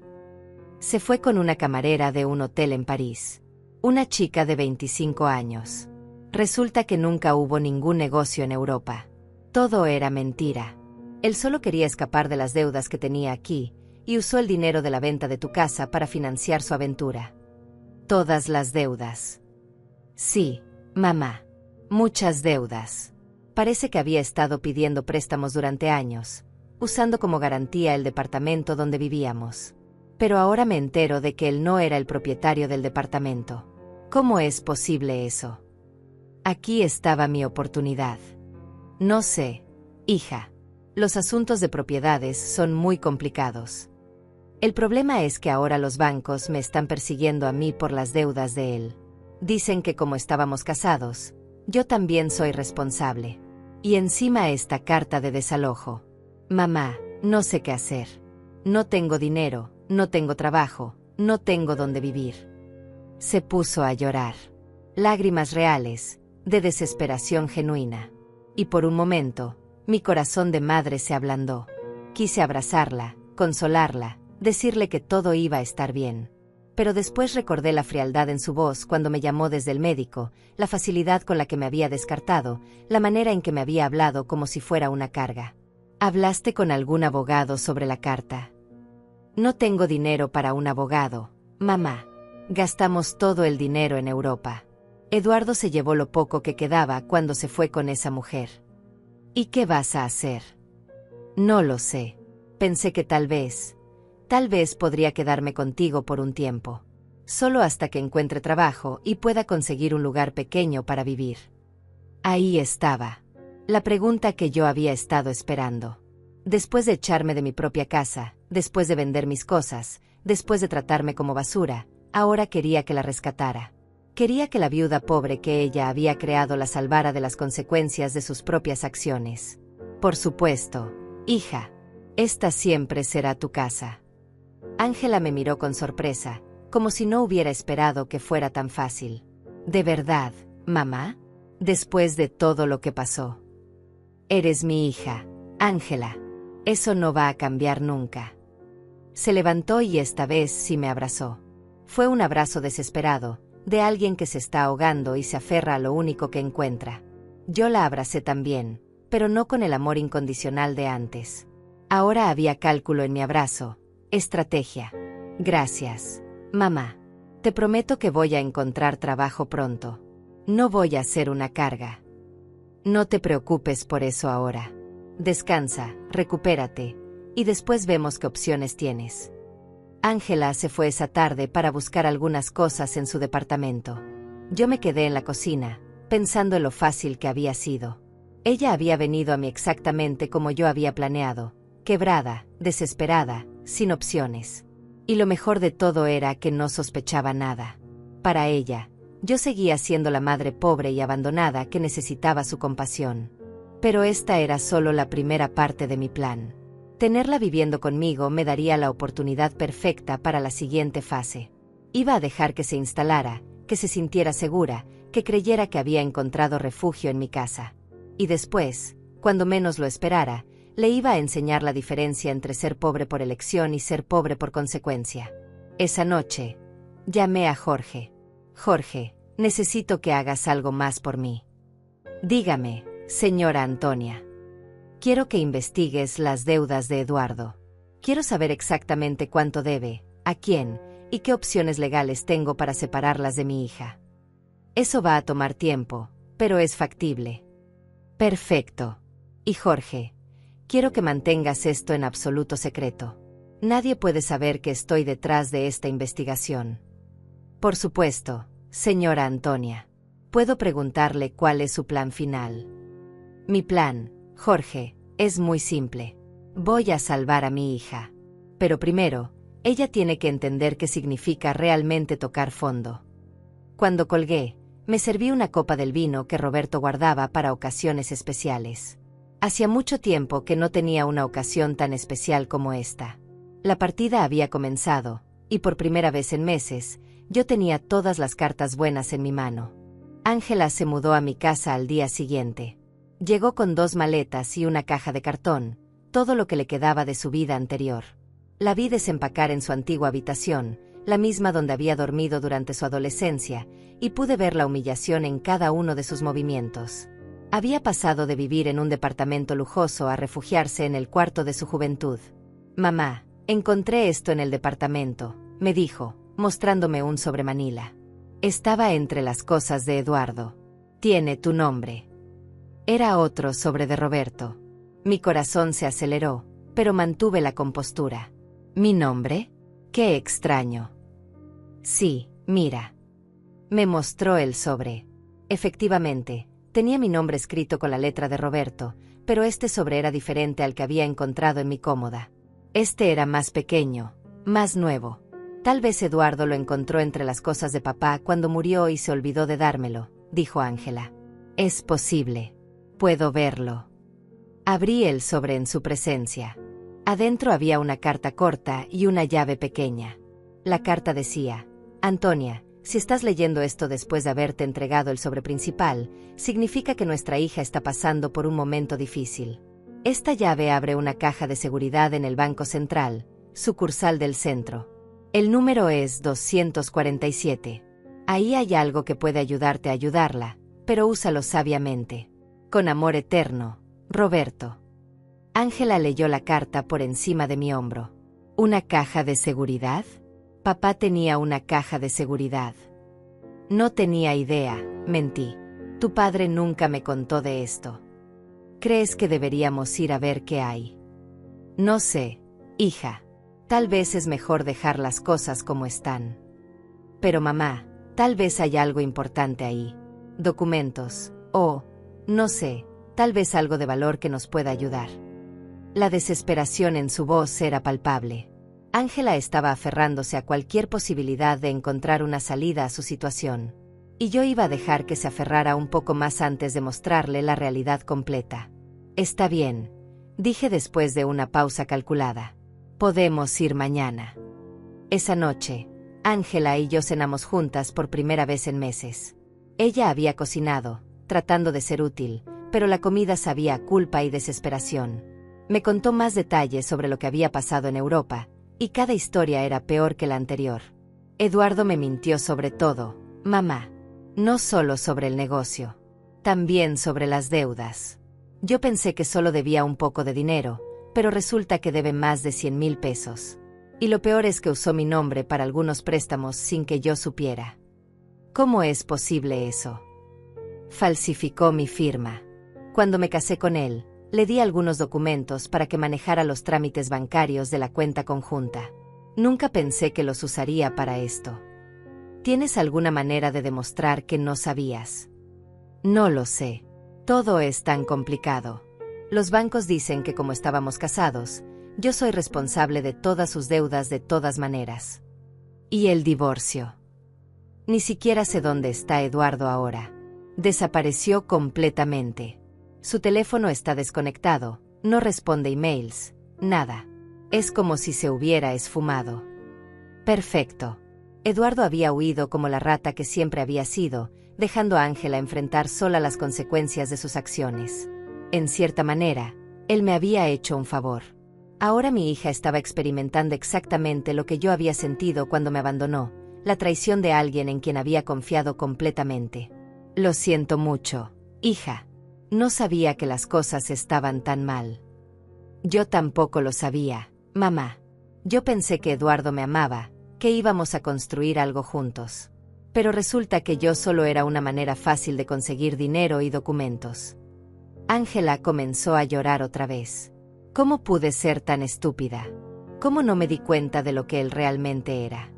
«Se fue con una camarera de un hotel en París. Una chica de 25 años. Resulta que nunca hubo ningún negocio en Europa. Todo era mentira. Él solo quería escapar de las deudas que tenía aquí, y usó el dinero de la venta de tu casa para financiar su aventura». «¿Todas las deudas?» «Sí, mamá. Muchas deudas. Parece que había estado pidiendo préstamos durante años, usando como garantía el departamento donde vivíamos. Pero ahora me entero de que él no era el propietario del departamento. ¿Cómo es posible eso? Aquí estaba mi oportunidad». «No sé, hija. Los asuntos de propiedades son muy complicados. El problema es que ahora los bancos me están persiguiendo a mí por las deudas de él. Dicen que como estábamos casados, yo también soy responsable. Y encima esta carta de desalojo. Mamá, no sé qué hacer. No tengo dinero, no tengo trabajo, no tengo dónde vivir». Se puso a llorar. Lágrimas reales, de desesperación genuina. Y por un momento, mi corazón de madre se ablandó. Quise abrazarla, consolarla, decirle que todo iba a estar bien. Pero después recordé la frialdad en su voz cuando me llamó desde el médico, la facilidad con la que me había descartado, la manera en que me había hablado como si fuera una carga. «¿Hablaste con algún abogado sobre la carta?» «No tengo dinero para un abogado, mamá. Gastamos todo el dinero en Europa. Eduardo se llevó lo poco que quedaba cuando se fue con esa mujer». «¿Y qué vas a hacer?» «No lo sé. Pensé que tal vez podría quedarme contigo por un tiempo. Solo hasta que encuentre trabajo y pueda conseguir un lugar pequeño para vivir». Ahí estaba. La pregunta que yo había estado esperando. Después de echarme de mi propia casa, después de vender mis cosas, después de tratarme como basura, ahora quería que la rescatara. Quería que la viuda pobre que ella había creado la salvara de las consecuencias de sus propias acciones. «Por supuesto, hija. Esta siempre será tu casa». Ángela me miró con sorpresa, como si no hubiera esperado que fuera tan fácil. «¿De verdad, mamá? Después de todo lo que pasó?» «Eres mi hija, Ángela. Eso no va a cambiar nunca». Se levantó y esta vez sí me abrazó. Fue un abrazo desesperado, de alguien que se está ahogando y se aferra a lo único que encuentra. Yo la abracé también, pero no con el amor incondicional de antes. Ahora había cálculo en mi abrazo, estrategia. «Gracias, mamá. Te prometo que voy a encontrar trabajo pronto. No voy a ser una carga. No te preocupes por eso ahora. Descansa, recupérate, y después vemos qué opciones tienes». Ángela se fue esa tarde para buscar algunas cosas en su departamento. Yo me quedé en la cocina, pensando en lo fácil que había sido. Ella había venido a mí exactamente como yo había planeado, quebrada, desesperada, sin opciones. Y lo mejor de todo era que no sospechaba nada. Para ella, yo seguía siendo la madre pobre y abandonada que necesitaba su compasión. Pero esta era solo la primera parte de mi plan. Tenerla viviendo conmigo me daría la oportunidad perfecta para la siguiente fase. Iba a dejar que se instalara, que se sintiera segura, que creyera que había encontrado refugio en mi casa. Y después, cuando menos lo esperara, le iba a enseñar la diferencia entre ser pobre por elección y ser pobre por consecuencia. Esa noche, llamé a Jorge. «Jorge, necesito que hagas algo más por mí». «Dígame, señora Antonia». «Quiero que investigues las deudas de Eduardo. Quiero saber exactamente cuánto debe, a quién, y qué opciones legales tengo para separarlas de mi hija». Eso va a tomar tiempo, pero es factible. Perfecto. Y Jorge, quiero que mantengas esto en absoluto secreto. Nadie puede saber que estoy detrás de esta investigación. Por supuesto, señora Antonia. ¿Puedo preguntarle cuál es su plan final? Mi plan, Jorge, es muy simple. Voy a salvar a mi hija. Pero primero, ella tiene que entender qué significa realmente tocar fondo. Cuando colgué, me serví una copa del vino que Roberto guardaba para ocasiones especiales. Hacía mucho tiempo que no tenía una ocasión tan especial como esta. La partida había comenzado, y por primera vez en meses, yo tenía todas las cartas buenas en mi mano. Ángela se mudó a mi casa al día siguiente. Llegó con 2 maletas y una caja de cartón, todo lo que le quedaba de su vida anterior. La vi desempacar en su antigua habitación, la misma donde había dormido durante su adolescencia, y pude ver la humillación en cada uno de sus movimientos. Había pasado de vivir en un departamento lujoso a refugiarse en el cuarto de su juventud. «Mamá, encontré esto en el departamento», me dijo, mostrándome un sobre Manila. Estaba entre las cosas de Eduardo. «Tiene tu nombre». Era otro sobre de Roberto. Mi corazón se aceleró, pero mantuve la compostura. ¿Mi nombre? ¡Qué extraño! Sí, mira. Me mostró el sobre. Efectivamente, tenía mi nombre escrito con la letra de Roberto, pero este sobre era diferente al que había encontrado en mi cómoda. Este era más pequeño, más nuevo. Tal vez Eduardo lo encontró entre las cosas de papá cuando murió y se olvidó de dármelo, dijo Ángela. Es posible. Puedo verlo. Abrí el sobre en su presencia. Adentro había una carta corta y una llave pequeña. La carta decía: Antonia, si estás leyendo esto después de haberte entregado el sobre principal, significa que nuestra hija está pasando por un momento difícil. Esta llave abre una caja de seguridad en el Banco Central, sucursal del centro. El número es 247. Ahí hay algo que puede ayudarte a ayudarla, pero úsalo sabiamente. Con amor eterno, Roberto. Ángela leyó la carta por encima de mi hombro. ¿Una caja de seguridad? Papá tenía una caja de seguridad. No tenía idea, mentí. Tu padre nunca me contó de esto. ¿Crees que deberíamos ir a ver qué hay? No sé, hija. Tal vez es mejor dejar las cosas como están. Pero mamá, tal vez hay algo importante ahí. Documentos, o, no sé, tal vez algo de valor que nos pueda ayudar. La desesperación en su voz era palpable. Ángela estaba aferrándose a cualquier posibilidad de encontrar una salida a su situación. Y yo iba a dejar que se aferrara un poco más antes de mostrarle la realidad completa. Está bien, dije después de una pausa calculada. Podemos ir mañana. Esa noche, Ángela y yo cenamos juntas por primera vez en meses. Ella había cocinado, tratando de ser útil, pero la comida sabía a culpa y desesperación. Me contó más detalles sobre lo que había pasado en Europa, y cada historia era peor que la anterior. Eduardo me mintió sobre todo, mamá. No solo sobre el negocio, también sobre las deudas. Yo pensé que solo debía un poco de dinero, pero resulta que debe más de 100,000 pesos. Y lo peor es que usó mi nombre para algunos préstamos sin que yo supiera. ¿Cómo es posible eso? Falsificó mi firma. Cuando me casé con él, le di algunos documentos para que manejara los trámites bancarios de la cuenta conjunta. Nunca pensé que los usaría para esto. ¿Tienes alguna manera de demostrar que no sabías? No lo sé. Todo es tan complicado. Los bancos dicen que como estábamos casados, yo soy responsable de todas sus deudas de todas maneras. ¿Y el divorcio? Ni siquiera sé dónde está Eduardo ahora. Desapareció completamente. Su teléfono está desconectado, no responde emails, nada. Es como si se hubiera esfumado. Perfecto. Eduardo había huido como la rata que siempre había sido, dejando a Ángela enfrentar sola las consecuencias de sus acciones. En cierta manera, él me había hecho un favor. Ahora mi hija estaba experimentando exactamente lo que yo había sentido cuando me abandonó, la traición de alguien en quien había confiado completamente. Lo siento mucho, hija. No sabía que las cosas estaban tan mal. Yo tampoco lo sabía, mamá. Yo pensé que Eduardo me amaba, que íbamos a construir algo juntos. Pero resulta que yo solo era una manera fácil de conseguir dinero y documentos. Ángela comenzó a llorar otra vez. ¿Cómo pude ser tan estúpida? ¿Cómo no me di cuenta de lo que él realmente era?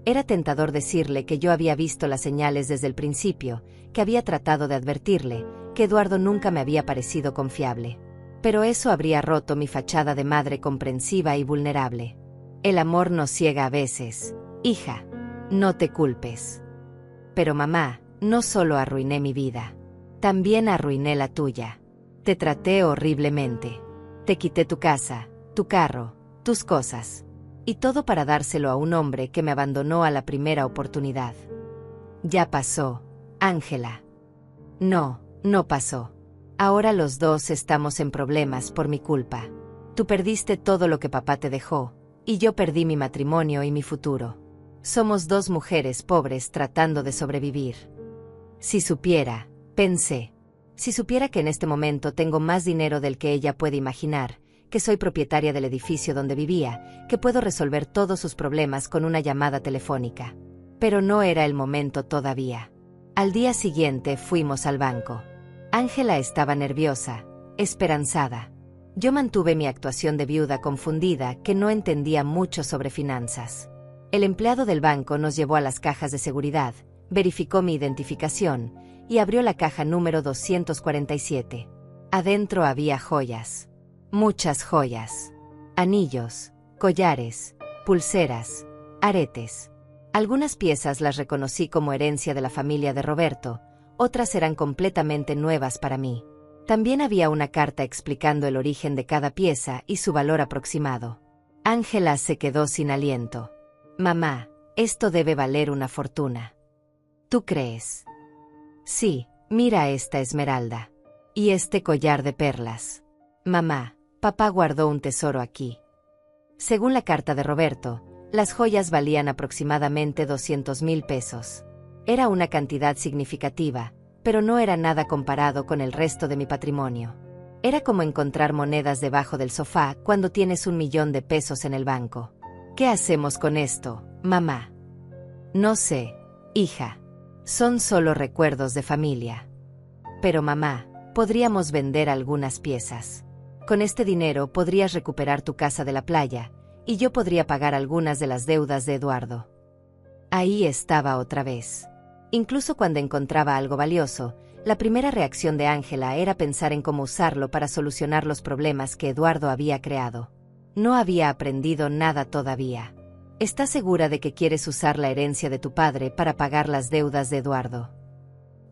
Era tentador decirle que yo había visto las señales desde el principio, que había tratado de advertirle, que Eduardo nunca me había parecido confiable. Pero eso habría roto mi fachada de madre comprensiva y vulnerable. El amor nos ciega a veces. Hija, no te culpes. Pero mamá, no solo arruiné mi vida. También arruiné la tuya. Te traté horriblemente. Te quité tu casa, tu carro, tus cosas. Y todo para dárselo a un hombre que me abandonó a la primera oportunidad. Ya pasó, Ángela. No, no pasó. Ahora los dos estamos en problemas por mi culpa. Tú perdiste todo lo que papá te dejó, y yo perdí mi matrimonio y mi futuro. Somos dos mujeres pobres tratando de sobrevivir. Si supiera, pensé, si supiera que en este momento tengo más dinero del que ella puede imaginar, que soy propietaria del edificio donde vivía, que puedo resolver todos sus problemas con una llamada telefónica. Pero no era el momento todavía. Al día siguiente fuimos al banco. Ángela estaba nerviosa, esperanzada. Yo mantuve mi actuación de viuda confundida que no entendía mucho sobre finanzas. El empleado del banco nos llevó a las cajas de seguridad, verificó mi identificación y abrió la caja número 247. Adentro había joyas. Muchas joyas. Anillos, collares, pulseras, aretes. Algunas piezas las reconocí como herencia de la familia de Roberto, otras eran completamente nuevas para mí. También había una carta explicando el origen de cada pieza y su valor aproximado. Ángela se quedó sin aliento. Mamá, esto debe valer una fortuna. ¿Tú crees? Sí, mira esta esmeralda. Y este collar de perlas. Mamá, papá guardó un tesoro aquí. Según la carta de Roberto, las joyas valían aproximadamente 200,000 pesos. Era una cantidad significativa, pero no era nada comparado con el resto de mi patrimonio. Era como encontrar monedas debajo del sofá cuando tienes 1,000,000 de pesos en el banco. ¿Qué hacemos con esto, mamá? No sé, hija. Son solo recuerdos de familia. Pero mamá, podríamos vender algunas piezas. Con este dinero podrías recuperar tu casa de la playa, y yo podría pagar algunas de las deudas de Eduardo. Ahí estaba otra vez. Incluso cuando encontraba algo valioso, la primera reacción de Ángela era pensar en cómo usarlo para solucionar los problemas que Eduardo había creado. No había aprendido nada todavía. ¿Estás segura de que quieres usar la herencia de tu padre para pagar las deudas de Eduardo?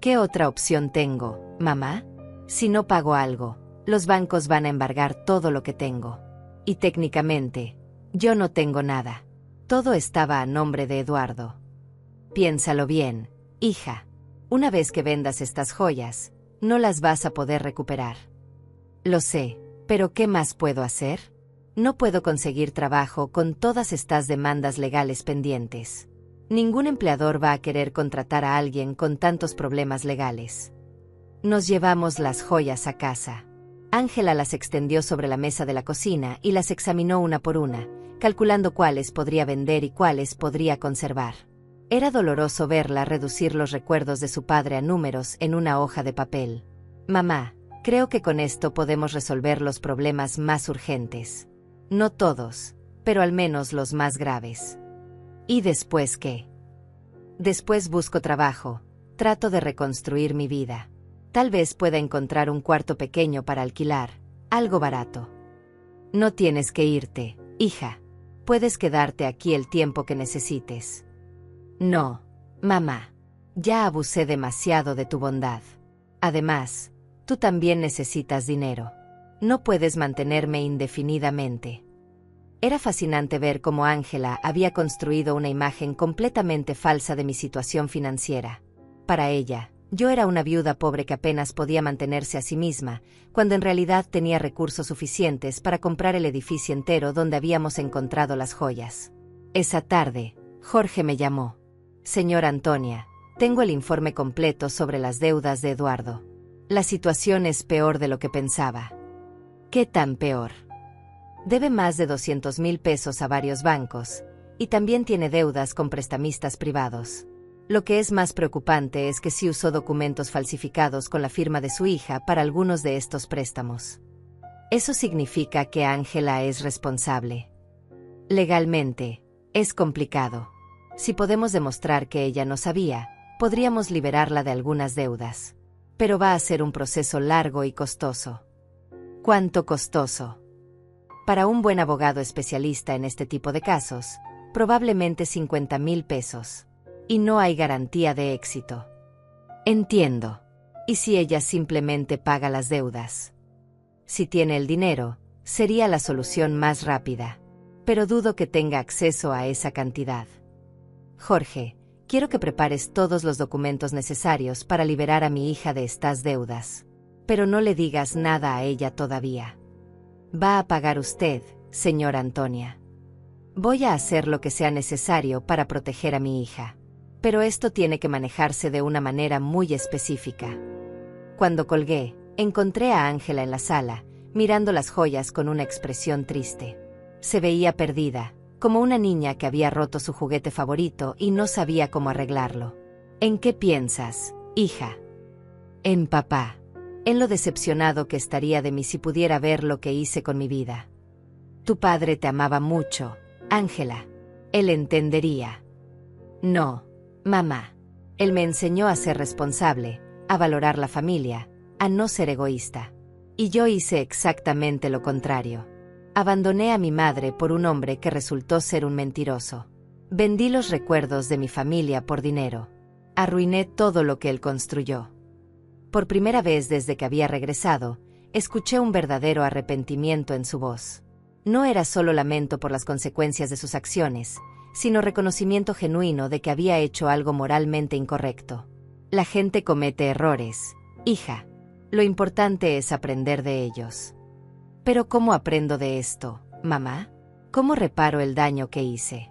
¿Qué otra opción tengo, mamá? Si no pago algo, los bancos van a embargar todo lo que tengo. Y técnicamente, yo no tengo nada. Todo estaba a nombre de Eduardo. Piénsalo bien, hija. Una vez que vendas estas joyas, no las vas a poder recuperar. Lo sé, pero ¿qué más puedo hacer? No puedo conseguir trabajo con todas estas demandas legales pendientes. Ningún empleador va a querer contratar a alguien con tantos problemas legales. Nos llevamos las joyas a casa. Ángela las extendió sobre la mesa de la cocina y las examinó una por una, calculando cuáles podría vender y cuáles podría conservar. Era doloroso verla reducir los recuerdos de su padre a números en una hoja de papel. Mamá, creo que con esto podemos resolver los problemas más urgentes. No todos, pero al menos los más graves. ¿Y después qué? Después busco trabajo, trato de reconstruir mi vida. Tal vez pueda encontrar un cuarto pequeño para alquilar, algo barato. No tienes que irte, hija. Puedes quedarte aquí el tiempo que necesites. No, mamá. Ya abusé demasiado de tu bondad. Además, tú también necesitas dinero. No puedes mantenerme indefinidamente. Era fascinante ver cómo Ángela había construido una imagen completamente falsa de mi situación financiera. Para ella, yo era una viuda pobre que apenas podía mantenerse a sí misma, cuando en realidad tenía recursos suficientes para comprar el edificio entero donde habíamos encontrado las joyas. Esa tarde, Jorge me llamó. Señora Antonia, tengo el informe completo sobre las deudas de Eduardo. La situación es peor de lo que pensaba. ¿Qué tan peor? Debe más de 200,000 pesos a varios bancos, y también tiene deudas con prestamistas privados. Lo que es más preocupante es que sí usó documentos falsificados con la firma de su hija para algunos de estos préstamos. Eso significa que Ángela es responsable. Legalmente, es complicado. Si podemos demostrar que ella no sabía, podríamos liberarla de algunas deudas. Pero va a ser un proceso largo y costoso. ¿Cuánto costoso? Para un buen abogado especialista en este tipo de casos, probablemente 50,000 pesos. Y no hay garantía de éxito. Entiendo. ¿Y si ella simplemente paga las deudas? Si tiene el dinero, sería la solución más rápida. Pero dudo que tenga acceso a esa cantidad. Jorge, quiero que prepares todos los documentos necesarios para liberar a mi hija de estas deudas. Pero no le digas nada a ella todavía. Va a pagar usted, señora Antonia. Voy a hacer lo que sea necesario para proteger a mi hija. Pero esto tiene que manejarse de una manera muy específica. Cuando colgué, encontré a Ángela en la sala, mirando las joyas con una expresión triste. Se veía perdida, como una niña que había roto su juguete favorito y no sabía cómo arreglarlo. ¿En qué piensas, hija? En papá. En lo decepcionado que estaría de mí si pudiera ver lo que hice con mi vida. Tu padre te amaba mucho, Ángela. Él entendería. No, mamá. Él me enseñó a ser responsable, a valorar la familia, a no ser egoísta. Y yo hice exactamente lo contrario. Abandoné a mi madre por un hombre que resultó ser un mentiroso. Vendí los recuerdos de mi familia por dinero. Arruiné todo lo que él construyó. Por primera vez desde que había regresado, escuché un verdadero arrepentimiento en su voz. No era solo lamento por las consecuencias de sus acciones, sino reconocimiento genuino de que había hecho algo moralmente incorrecto. La gente comete errores, hija. Lo importante es aprender de ellos. Pero ¿cómo aprendo de esto, mamá? ¿Cómo reparo el daño que hice?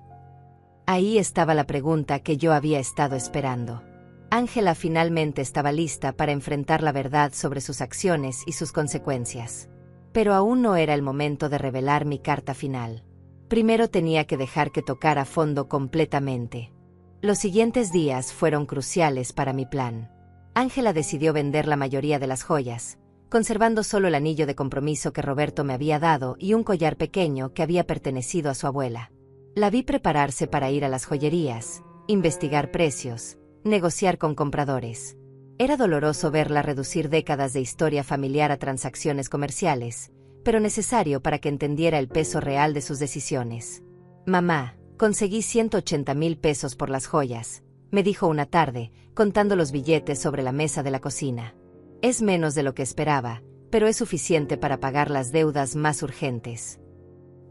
Ahí estaba la pregunta que yo había estado esperando. Ángela finalmente estaba lista para enfrentar la verdad sobre sus acciones y sus consecuencias. Pero aún no era el momento de revelar mi carta final. Primero tenía que dejar que tocara a fondo completamente. Los siguientes días fueron cruciales para mi plan. Ángela decidió vender la mayoría de las joyas, conservando solo el anillo de compromiso que Roberto me había dado y un collar pequeño que había pertenecido a su abuela. La vi prepararse para ir a las joyerías, investigar precios, negociar con compradores. Era doloroso verla reducir décadas de historia familiar a transacciones comerciales, pero necesario para que entendiera el peso real de sus decisiones. Mamá, conseguí 180,000 pesos por las joyas, me dijo una tarde, contando los billetes sobre la mesa de la cocina. Es menos de lo que esperaba, pero es suficiente para pagar las deudas más urgentes.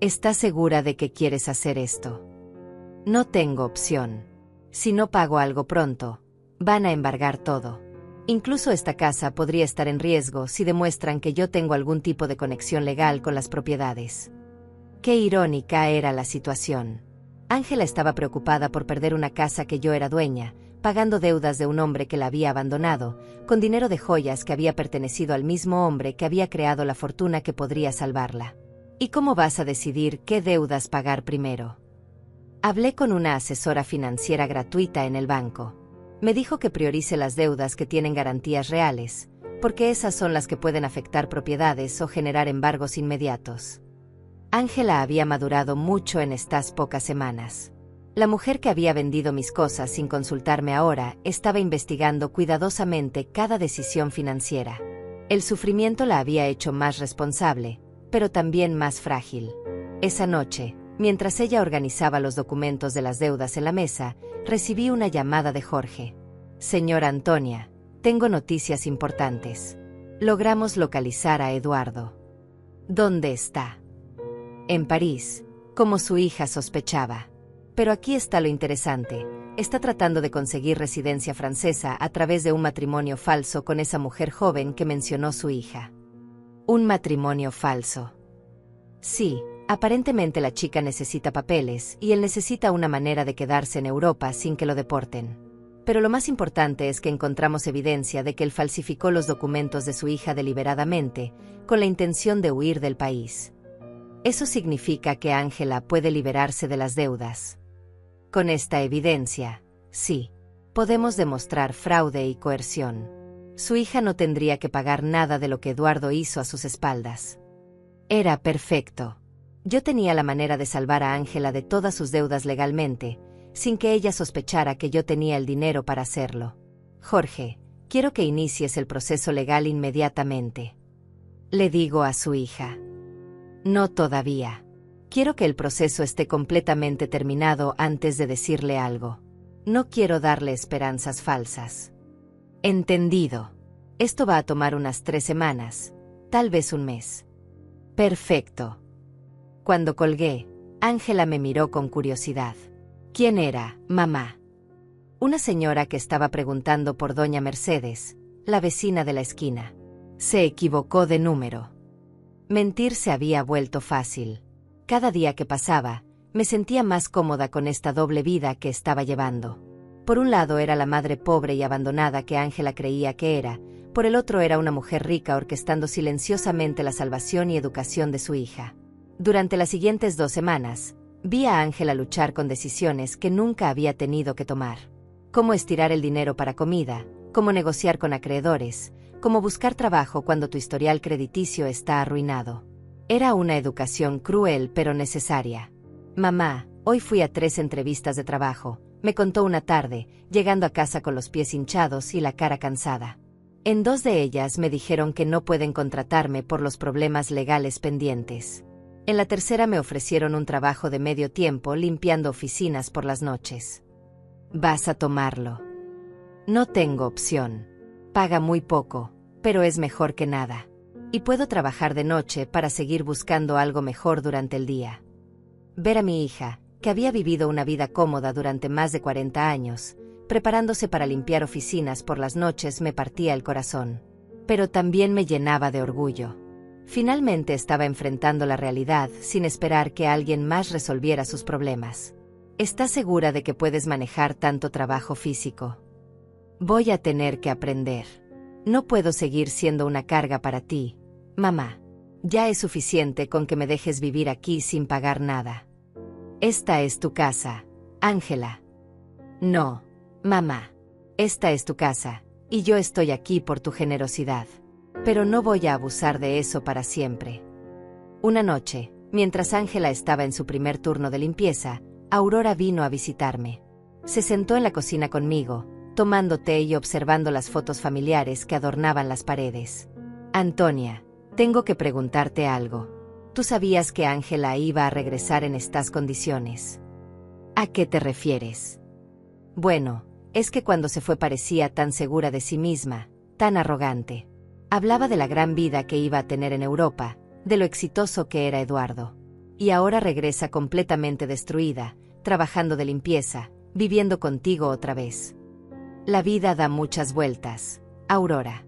¿Estás segura de que quieres hacer esto? No tengo opción. Si no pago algo pronto, van a embargar todo. Incluso esta casa podría estar en riesgo si demuestran que yo tengo algún tipo de conexión legal con las propiedades. Qué irónica era la situación. Ángela estaba preocupada por perder una casa que yo era dueña, pagando deudas de un hombre que la había abandonado, con dinero de joyas que había pertenecido al mismo hombre que había creado la fortuna que podría salvarla. ¿Y cómo vas a decidir qué deudas pagar primero? Hablé con una asesora financiera gratuita en el banco. Me dijo que priorice las deudas que tienen garantías reales, porque esas son las que pueden afectar propiedades o generar embargos inmediatos. Ángela había madurado mucho en estas pocas semanas. La mujer que había vendido mis cosas sin consultarme ahora estaba investigando cuidadosamente cada decisión financiera. El sufrimiento la había hecho más responsable, pero también más frágil. Esa noche, mientras ella organizaba los documentos de las deudas en la mesa, recibí una llamada de Jorge. Señora Antonia, tengo noticias importantes. Logramos localizar a Eduardo. ¿Dónde está? En París, como su hija sospechaba. Pero aquí está lo interesante. Está tratando de conseguir residencia francesa a través de un matrimonio falso con esa mujer joven que mencionó su hija. ¿Un matrimonio falso? Sí. Aparentemente la chica necesita papeles y él necesita una manera de quedarse en Europa sin que lo deporten. Pero lo más importante es que encontramos evidencia de que él falsificó los documentos de su hija deliberadamente, con la intención de huir del país. Eso significa que Ángela puede liberarse de las deudas. Con esta evidencia, sí. Podemos demostrar fraude y coerción. Su hija no tendría que pagar nada de lo que Eduardo hizo a sus espaldas. Era perfecto. Yo tenía la manera de salvar a Ángela de todas sus deudas legalmente, sin que ella sospechara que yo tenía el dinero para hacerlo. Jorge, quiero que inicies el proceso legal inmediatamente. Le digo a su hija. No todavía. Quiero que el proceso esté completamente terminado antes de decirle algo. No quiero darle esperanzas falsas. Entendido. Esto va a tomar unas 3 semanas, tal vez un mes. Perfecto. Cuando colgué, Ángela me miró con curiosidad. ¿Quién era, mamá? Una señora que estaba preguntando por doña Mercedes, la vecina de la esquina. Se equivocó de número. Mentir se había vuelto fácil. Cada día que pasaba, me sentía más cómoda con esta doble vida que estaba llevando. Por un lado era la madre pobre y abandonada que Ángela creía que era, por el otro era una mujer rica orquestando silenciosamente la salvación y educación de su hija. Durante las siguientes 2 semanas, vi a Ángela luchar con decisiones que nunca había tenido que tomar. Cómo estirar el dinero para comida, cómo negociar con acreedores, cómo buscar trabajo cuando tu historial crediticio está arruinado. Era una educación cruel pero necesaria. Mamá, hoy fui a 3 entrevistas de trabajo, me contó una tarde, llegando a casa con los pies hinchados y la cara cansada. En 2 de ellas me dijeron que no pueden contratarme por los problemas legales pendientes. En la tercera me ofrecieron un trabajo de medio tiempo limpiando oficinas por las noches. Vas a tomarlo. No tengo opción. Paga muy poco, pero es mejor que nada. Y puedo trabajar de noche para seguir buscando algo mejor durante el día. Ver a mi hija, que había vivido una vida cómoda durante más de 40 años, preparándose para limpiar oficinas por las noches me partía el corazón. Pero también me llenaba de orgullo. Finalmente estaba enfrentando la realidad sin esperar que alguien más resolviera sus problemas. ¿Estás segura de que puedes manejar tanto trabajo físico? Voy a tener que aprender. No puedo seguir siendo una carga para ti, mamá. Ya es suficiente con que me dejes vivir aquí sin pagar nada. Esta es tu casa, Ángela. No, mamá. Esta es tu casa, y yo estoy aquí por tu generosidad. Pero no voy a abusar de eso para siempre. Una noche, mientras Ángela estaba en su primer turno de limpieza, Aurora vino a visitarme. Se sentó en la cocina conmigo, tomando té y observando las fotos familiares que adornaban las paredes. Antonia, tengo que preguntarte algo. ¿Tú sabías que Ángela iba a regresar en estas condiciones? ¿A qué te refieres? Bueno, es que cuando se fue parecía tan segura de sí misma, tan arrogante. Hablaba de la gran vida que iba a tener en Europa, de lo exitoso que era Eduardo. Y ahora regresa completamente destruida, trabajando de limpieza, viviendo contigo otra vez. La vida da muchas vueltas, Aurora.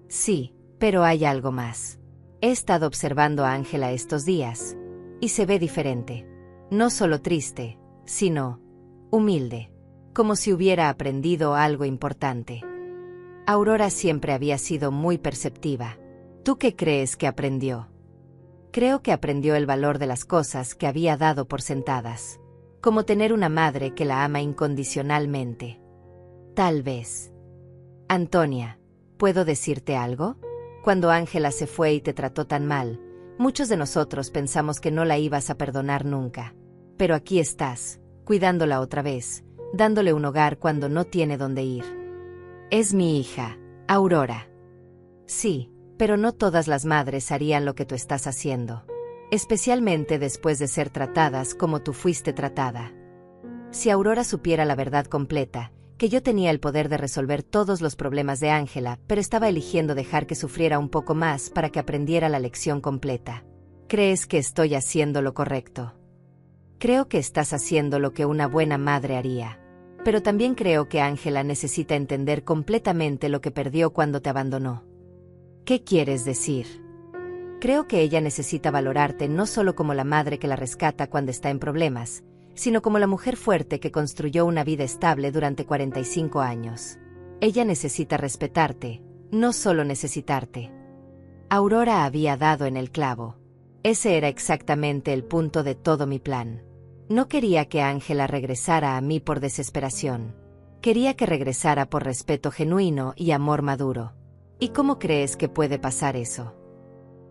Sí, pero hay algo más. He estado observando a Ángela estos días, y se ve diferente. No solo triste, sino humilde, como si hubiera aprendido algo importante. Aurora siempre había sido muy perceptiva. ¿Tú qué crees que aprendió? Creo que aprendió el valor de las cosas que había dado por sentadas, como tener una madre que la ama incondicionalmente. Tal vez. Antonia, ¿puedo decirte algo? Cuando Ángela se fue y te trató tan mal, muchos de nosotros pensamos que no la ibas a perdonar nunca. Pero aquí estás, cuidándola otra vez, dándole un hogar cuando no tiene dónde ir. Es mi hija, Aurora. Sí, pero no todas las madres harían lo que tú estás haciendo. Especialmente después de ser tratadas como tú fuiste tratada. Si Aurora supiera la verdad completa, que yo tenía el poder de resolver todos los problemas de Ángela, pero estaba eligiendo dejar que sufriera un poco más para que aprendiera la lección completa. ¿Crees que estoy haciendo lo correcto? Creo que estás haciendo lo que una buena madre haría. Pero también creo que Ángela necesita entender completamente lo que perdió cuando te abandonó. ¿Qué quieres decir? Creo que ella necesita valorarte no solo como la madre que la rescata cuando está en problemas, sino como la mujer fuerte que construyó una vida estable durante 45 años. Ella necesita respetarte, no solo necesitarte. Aurora había dado en el clavo. Ese era exactamente el punto de todo mi plan. No quería que Ángela regresara a mí por desesperación. Quería que regresara por respeto genuino y amor maduro. ¿Y cómo crees que puede pasar eso?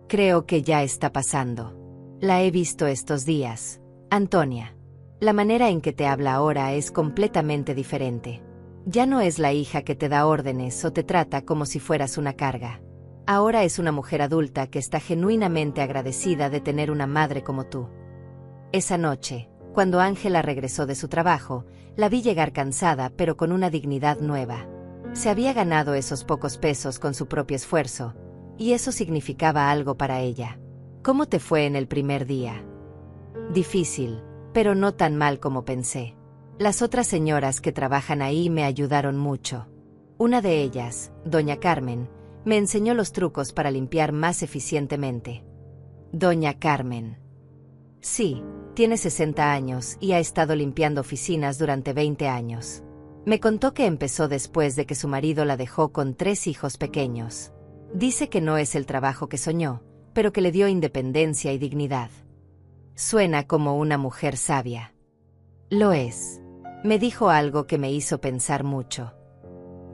Creo que ya está pasando. La he visto estos días, Antonia. La manera en que te habla ahora es completamente diferente. Ya no es la hija que te da órdenes o te trata como si fueras una carga. Ahora es una mujer adulta que está genuinamente agradecida de tener una madre como tú. Esa noche, cuando Ángela regresó de su trabajo, la vi llegar cansada pero con una dignidad nueva. Se había ganado esos pocos pesos con su propio esfuerzo, y eso significaba algo para ella. ¿Cómo te fue en el primer día? Difícil, pero no tan mal como pensé. Las otras señoras que trabajan ahí me ayudaron mucho. Una de ellas, doña Carmen, me enseñó los trucos para limpiar más eficientemente. Doña Carmen. Sí, tiene 60 años y ha estado limpiando oficinas durante 20 años. Me contó que empezó después de que su marido la dejó con 3 hijos pequeños. Dice que no es el trabajo que soñó, pero que le dio independencia y dignidad. Suena como una mujer sabia. Lo es. Me dijo algo que me hizo pensar mucho.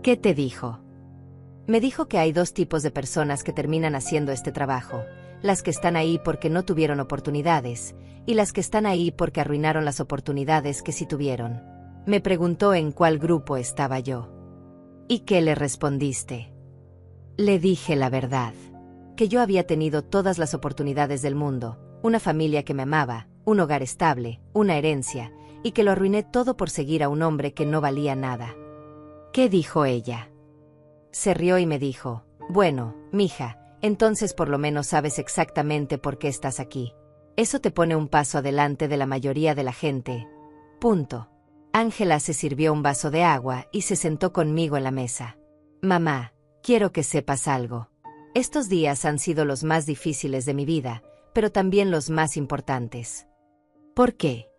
¿Qué te dijo? Me dijo que hay 2 tipos de personas que terminan haciendo este trabajo: las que están ahí porque no tuvieron oportunidades, y las que están ahí porque arruinaron las oportunidades que sí tuvieron. Me preguntó en cuál grupo estaba yo. ¿Y qué le respondiste? Le dije la verdad, que yo había tenido todas las oportunidades del mundo, una familia que me amaba, un hogar estable, una herencia, y que lo arruiné todo por seguir a un hombre que no valía nada. ¿Qué dijo ella? Se rió y me dijo: bueno, mija, entonces por lo menos sabes exactamente por qué estás aquí. Eso te pone un paso adelante de la mayoría de la gente. Punto. Ángela se sirvió un vaso de agua y se sentó conmigo en la mesa. Mamá, quiero que sepas algo. Estos días han sido los más difíciles de mi vida, pero también los más importantes. ¿Por qué?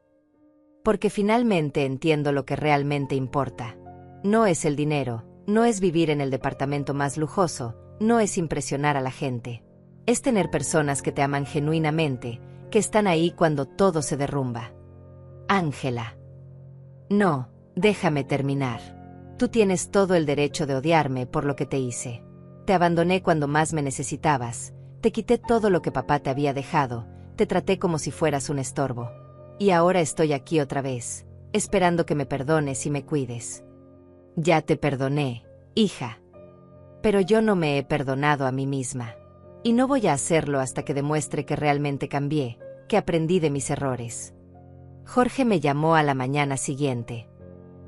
Porque finalmente entiendo lo que realmente importa. No es el dinero, no es vivir en el departamento más lujoso, no es impresionar a la gente. Es tener personas que te aman genuinamente, que están ahí cuando todo se derrumba. Ángela. No, déjame terminar. Tú tienes todo el derecho de odiarme por lo que te hice. Te abandoné cuando más me necesitabas, te quité todo lo que papá te había dejado, te traté como si fueras un estorbo. Y ahora estoy aquí otra vez, esperando que me perdones y me cuides. Ya te perdoné, hija. Pero yo no me he perdonado a mí misma. Y no voy a hacerlo hasta que demuestre que realmente cambié, que aprendí de mis errores. Jorge me llamó a la mañana siguiente.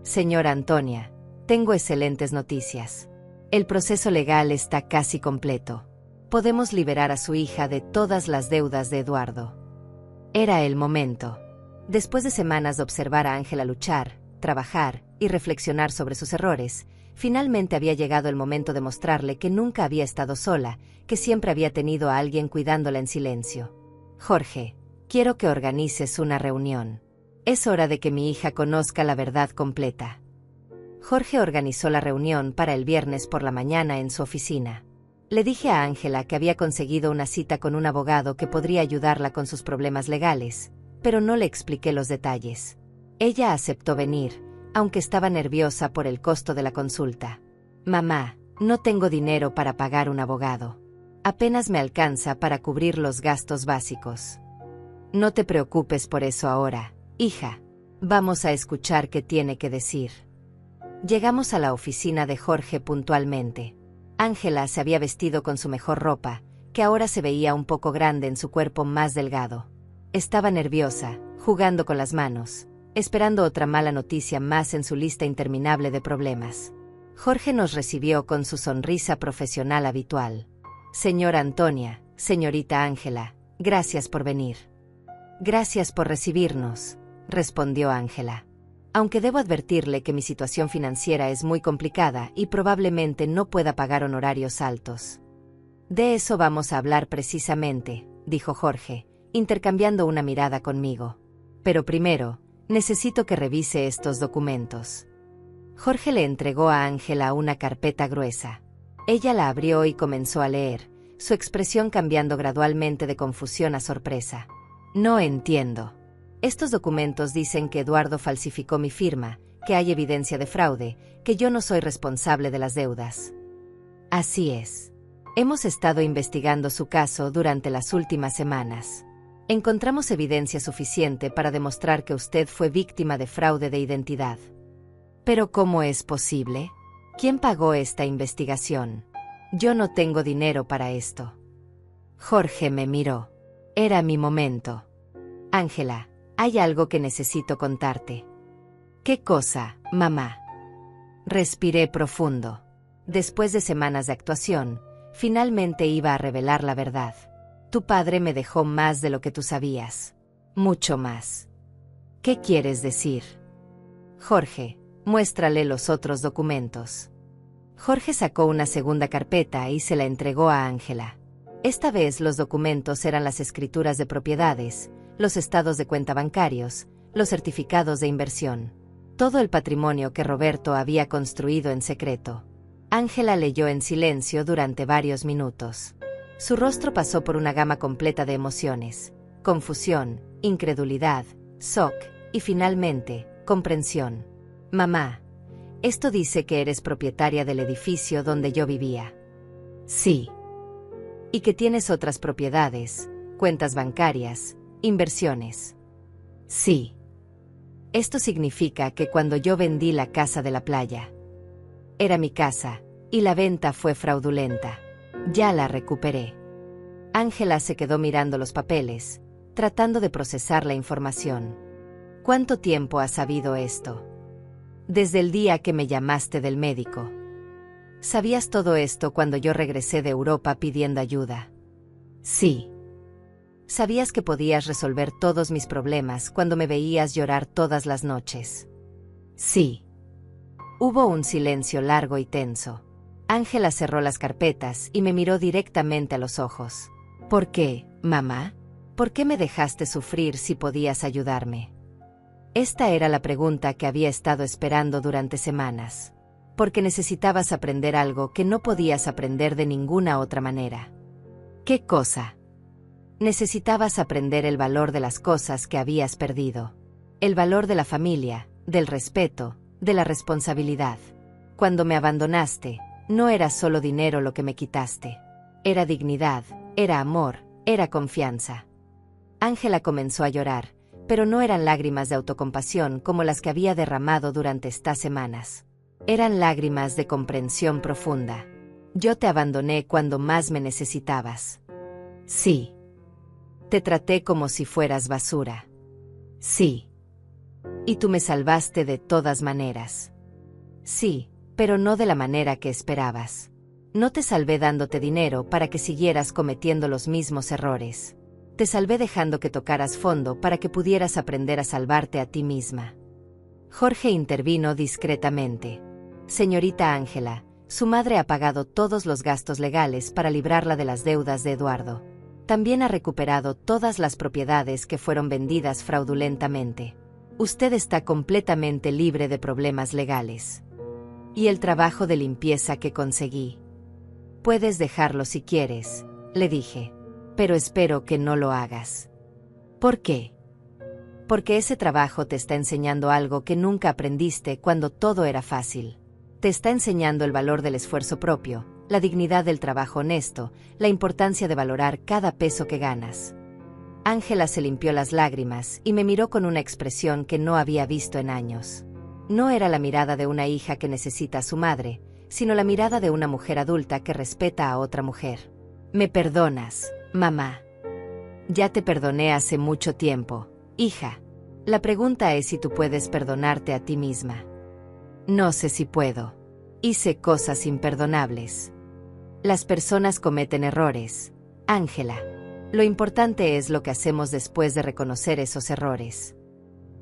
Señora Antonia, tengo excelentes noticias. El proceso legal está casi completo. Podemos liberar a su hija de todas las deudas de Eduardo. Era el momento. Después de semanas de observar a Ángela luchar, trabajar y reflexionar sobre sus errores, finalmente había llegado el momento de mostrarle que nunca había estado sola, que siempre había tenido a alguien cuidándola en silencio. Jorge, quiero que organices una reunión. Es hora de que mi hija conozca la verdad completa. Jorge organizó la reunión para el viernes por la mañana en su oficina. Le dije a Ángela que había conseguido una cita con un abogado que podría ayudarla con sus problemas legales, pero no le expliqué los detalles. Ella aceptó venir, aunque estaba nerviosa por el costo de la consulta. Mamá, no tengo dinero para pagar un abogado. Apenas me alcanza para cubrir los gastos básicos. No te preocupes por eso ahora, hija. Vamos a escuchar qué tiene que decir. Llegamos a la oficina de Jorge puntualmente. Ángela se había vestido con su mejor ropa, que ahora se veía un poco grande en su cuerpo más delgado. Estaba nerviosa, jugando con las manos, esperando otra mala noticia más en su lista interminable de problemas. Jorge nos recibió con su sonrisa profesional habitual. Señora Antonia, señorita Ángela, gracias por venir. Gracias por recibirnos, respondió Ángela. Aunque debo advertirle que mi situación financiera es muy complicada y probablemente no pueda pagar honorarios altos. De eso vamos a hablar precisamente, dijo Jorge, intercambiando una mirada conmigo. Pero primero, necesito que revise estos documentos. Jorge le entregó a Ángela una carpeta gruesa. Ella la abrió y comenzó a leer, su expresión cambiando gradualmente de confusión a sorpresa. No entiendo. Estos documentos dicen que Eduardo falsificó mi firma, que hay evidencia de fraude, que yo no soy responsable de las deudas. Así es. Hemos estado investigando su caso durante las últimas semanas. Encontramos evidencia suficiente para demostrar que usted fue víctima de fraude de identidad. ¿Pero cómo es posible? ¿Quién pagó esta investigación? Yo no tengo dinero para esto. Jorge me miró. Era mi momento. Ángela, hay algo que necesito contarte. ¿Qué cosa, mamá? Respiré profundo. Después de semanas de actuación, finalmente iba a revelar la verdad. Tu padre me dejó más de lo que tú sabías. Mucho más. ¿Qué quieres decir? Jorge, muéstrale los otros documentos. Jorge sacó una segunda carpeta y se la entregó a Ángela. Esta vez los documentos eran las escrituras de propiedades, los estados de cuenta bancarios, los certificados de inversión. Todo el patrimonio que Roberto había construido en secreto. Ángela leyó en silencio durante varios minutos. Su rostro pasó por una gama completa de emociones: confusión, incredulidad, shock y finalmente, comprensión. Mamá, esto dice que eres propietaria del edificio donde yo vivía. Sí. Y que tienes otras propiedades, cuentas bancarias, inversiones. Sí. Esto significa que cuando yo vendí la casa de la playa, era mi casa, y la venta fue fraudulenta. Ya la recuperé. Ángela se quedó mirando los papeles, tratando de procesar la información. ¿Cuánto tiempo has sabido esto? Desde el día que me llamaste del médico. ¿Sabías todo esto cuando yo regresé de Europa pidiendo ayuda? Sí. ¿Sabías que podías resolver todos mis problemas cuando me veías llorar todas las noches? Sí. Hubo un silencio largo y tenso. Ángela cerró las carpetas y me miró directamente a los ojos. ¿Por qué, mamá? ¿Por qué me dejaste sufrir si podías ayudarme? Esta era la pregunta que había estado esperando durante semanas. Porque necesitabas aprender algo que no podías aprender de ninguna otra manera. ¿Qué cosa? Necesitabas aprender el valor de las cosas que habías perdido. El valor de la familia, del respeto, de la responsabilidad. Cuando me abandonaste, no era solo dinero lo que me quitaste. Era dignidad, era amor, era confianza. Ángela comenzó a llorar, pero no eran lágrimas de autocompasión como las que había derramado durante estas semanas. Eran lágrimas de comprensión profunda. Yo te abandoné cuando más me necesitabas. Sí. Te traté como si fueras basura. Sí. Y tú me salvaste de todas maneras. Sí, pero no de la manera que esperabas. No te salvé dándote dinero para que siguieras cometiendo los mismos errores. Te salvé dejando que tocaras fondo para que pudieras aprender a salvarte a ti misma. Jorge intervino discretamente. Señorita Ángela, su madre ha pagado todos los gastos legales para librarla de las deudas de Eduardo. También ha recuperado todas las propiedades que fueron vendidas fraudulentamente. Usted está completamente libre de problemas legales. Y el trabajo de limpieza que conseguí. Puedes dejarlo si quieres, le dije. Pero espero que no lo hagas. ¿Por qué? Porque ese trabajo te está enseñando algo que nunca aprendiste cuando todo era fácil. Te está enseñando el valor del esfuerzo propio, la dignidad del trabajo honesto, la importancia de valorar cada peso que ganas. Ángela se limpió las lágrimas y me miró con una expresión que no había visto en años. No era la mirada de una hija que necesita a su madre, sino la mirada de una mujer adulta que respeta a otra mujer. ¿Me perdonas, mamá? Ya te perdoné hace mucho tiempo, hija. La pregunta es si tú puedes perdonarte a ti misma. No sé si puedo. Hice cosas imperdonables. Las personas cometen errores, Ángela. Lo importante es lo que hacemos después de reconocer esos errores.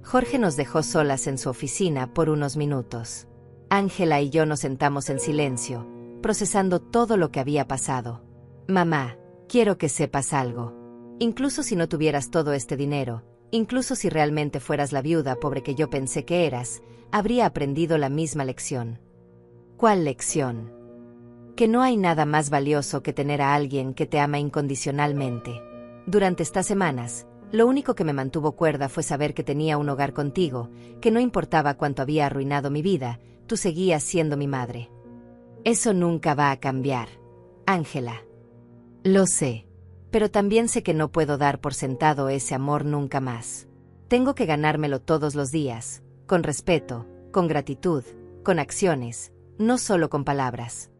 Jorge nos dejó solas en su oficina por unos minutos. Ángela y yo nos sentamos en silencio, procesando todo lo que había pasado. Mamá, quiero que sepas algo. Incluso si no tuvieras todo este dinero, incluso si realmente fueras la viuda pobre que yo pensé que eras, habría aprendido la misma lección. ¿Cuál lección? Que no hay nada más valioso que tener a alguien que te ama incondicionalmente. Durante estas semanas, Lo único que me mantuvo cuerda fue saber que tenía un hogar contigo, que no importaba cuánto había arruinado mi vida, tú seguías siendo mi madre. Eso nunca va a cambiar, Ángela. Lo sé. Pero también sé que no puedo dar por sentado ese amor nunca más. Tengo que ganármelo todos los días, con respeto, con gratitud, con acciones, no solo con palabras.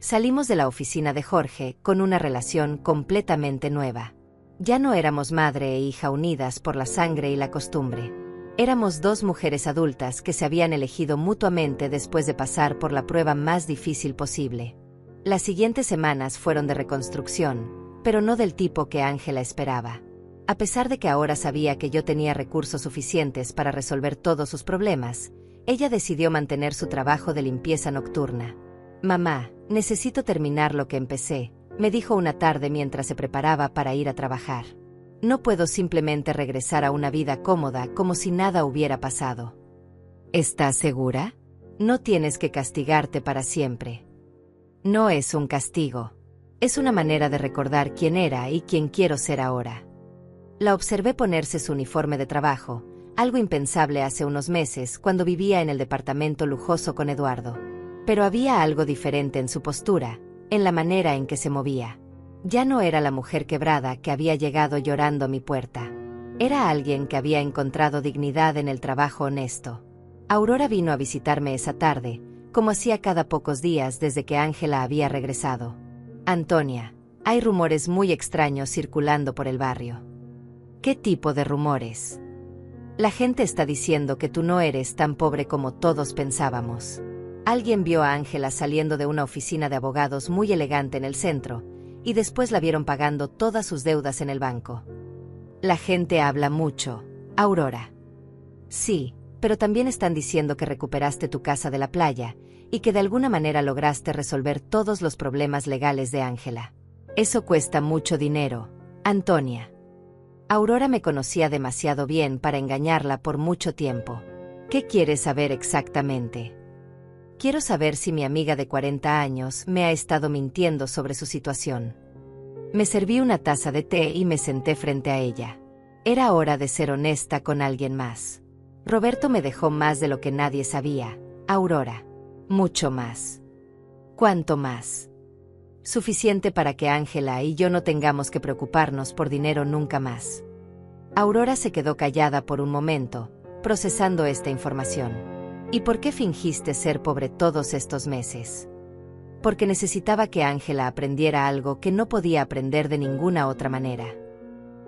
Salimos de la oficina de Jorge con una relación completamente nueva. Ya no éramos madre e hija unidas por la sangre y la costumbre. Éramos dos mujeres adultas que se habían elegido mutuamente después de pasar por la prueba más difícil posible. Las siguientes semanas fueron de reconstrucción, pero no del tipo que Ángela esperaba. A pesar de que ahora sabía que yo tenía recursos suficientes para resolver todos sus problemas, ella decidió mantener su trabajo de limpieza nocturna. «Mamá, necesito terminar lo que empecé», me dijo una tarde mientras se preparaba para ir a trabajar. «No puedo simplemente regresar a una vida cómoda como si nada hubiera pasado». «¿Estás segura? No tienes que castigarte para siempre». «No es un castigo. Es una manera de recordar quién era y quién quiero ser ahora». La observé ponerse su uniforme de trabajo, algo impensable hace unos meses cuando vivía en el departamento lujoso con Eduardo. Pero había algo diferente en su postura, en la manera en que se movía. Ya no era la mujer quebrada que había llegado llorando a mi puerta. Era alguien que había encontrado dignidad en el trabajo honesto. Aurora vino a visitarme esa tarde, como hacía cada pocos días desde que Ángela había regresado. «Antonia, hay rumores muy extraños circulando por el barrio». «¿Qué tipo de rumores?» «La gente está diciendo que tú no eres tan pobre como todos pensábamos». Alguien vio a Ángela saliendo de una oficina de abogados muy elegante en el centro, y después la vieron pagando todas sus deudas en el banco. «La gente habla mucho, Aurora». «Sí, pero también están diciendo que recuperaste tu casa de la playa, y que de alguna manera lograste resolver todos los problemas legales de Ángela. Eso cuesta mucho dinero, Antonia». Aurora me conocía demasiado bien para engañarla por mucho tiempo. «¿Qué quieres saber exactamente?» «Quiero saber si mi amiga de 40 años me ha estado mintiendo sobre su situación». Me serví una taza de té y me senté frente a ella. Era hora de ser honesta con alguien más. Roberto me dejó más de lo que nadie sabía, Aurora. Mucho más. ¿Cuánto más? Suficiente para que Ángela y yo no tengamos que preocuparnos por dinero nunca más. Aurora se quedó callada por un momento, procesando esta información. ¿Y por qué fingiste ser pobre todos estos meses? Porque necesitaba que Ángela aprendiera algo que no podía aprender de ninguna otra manera.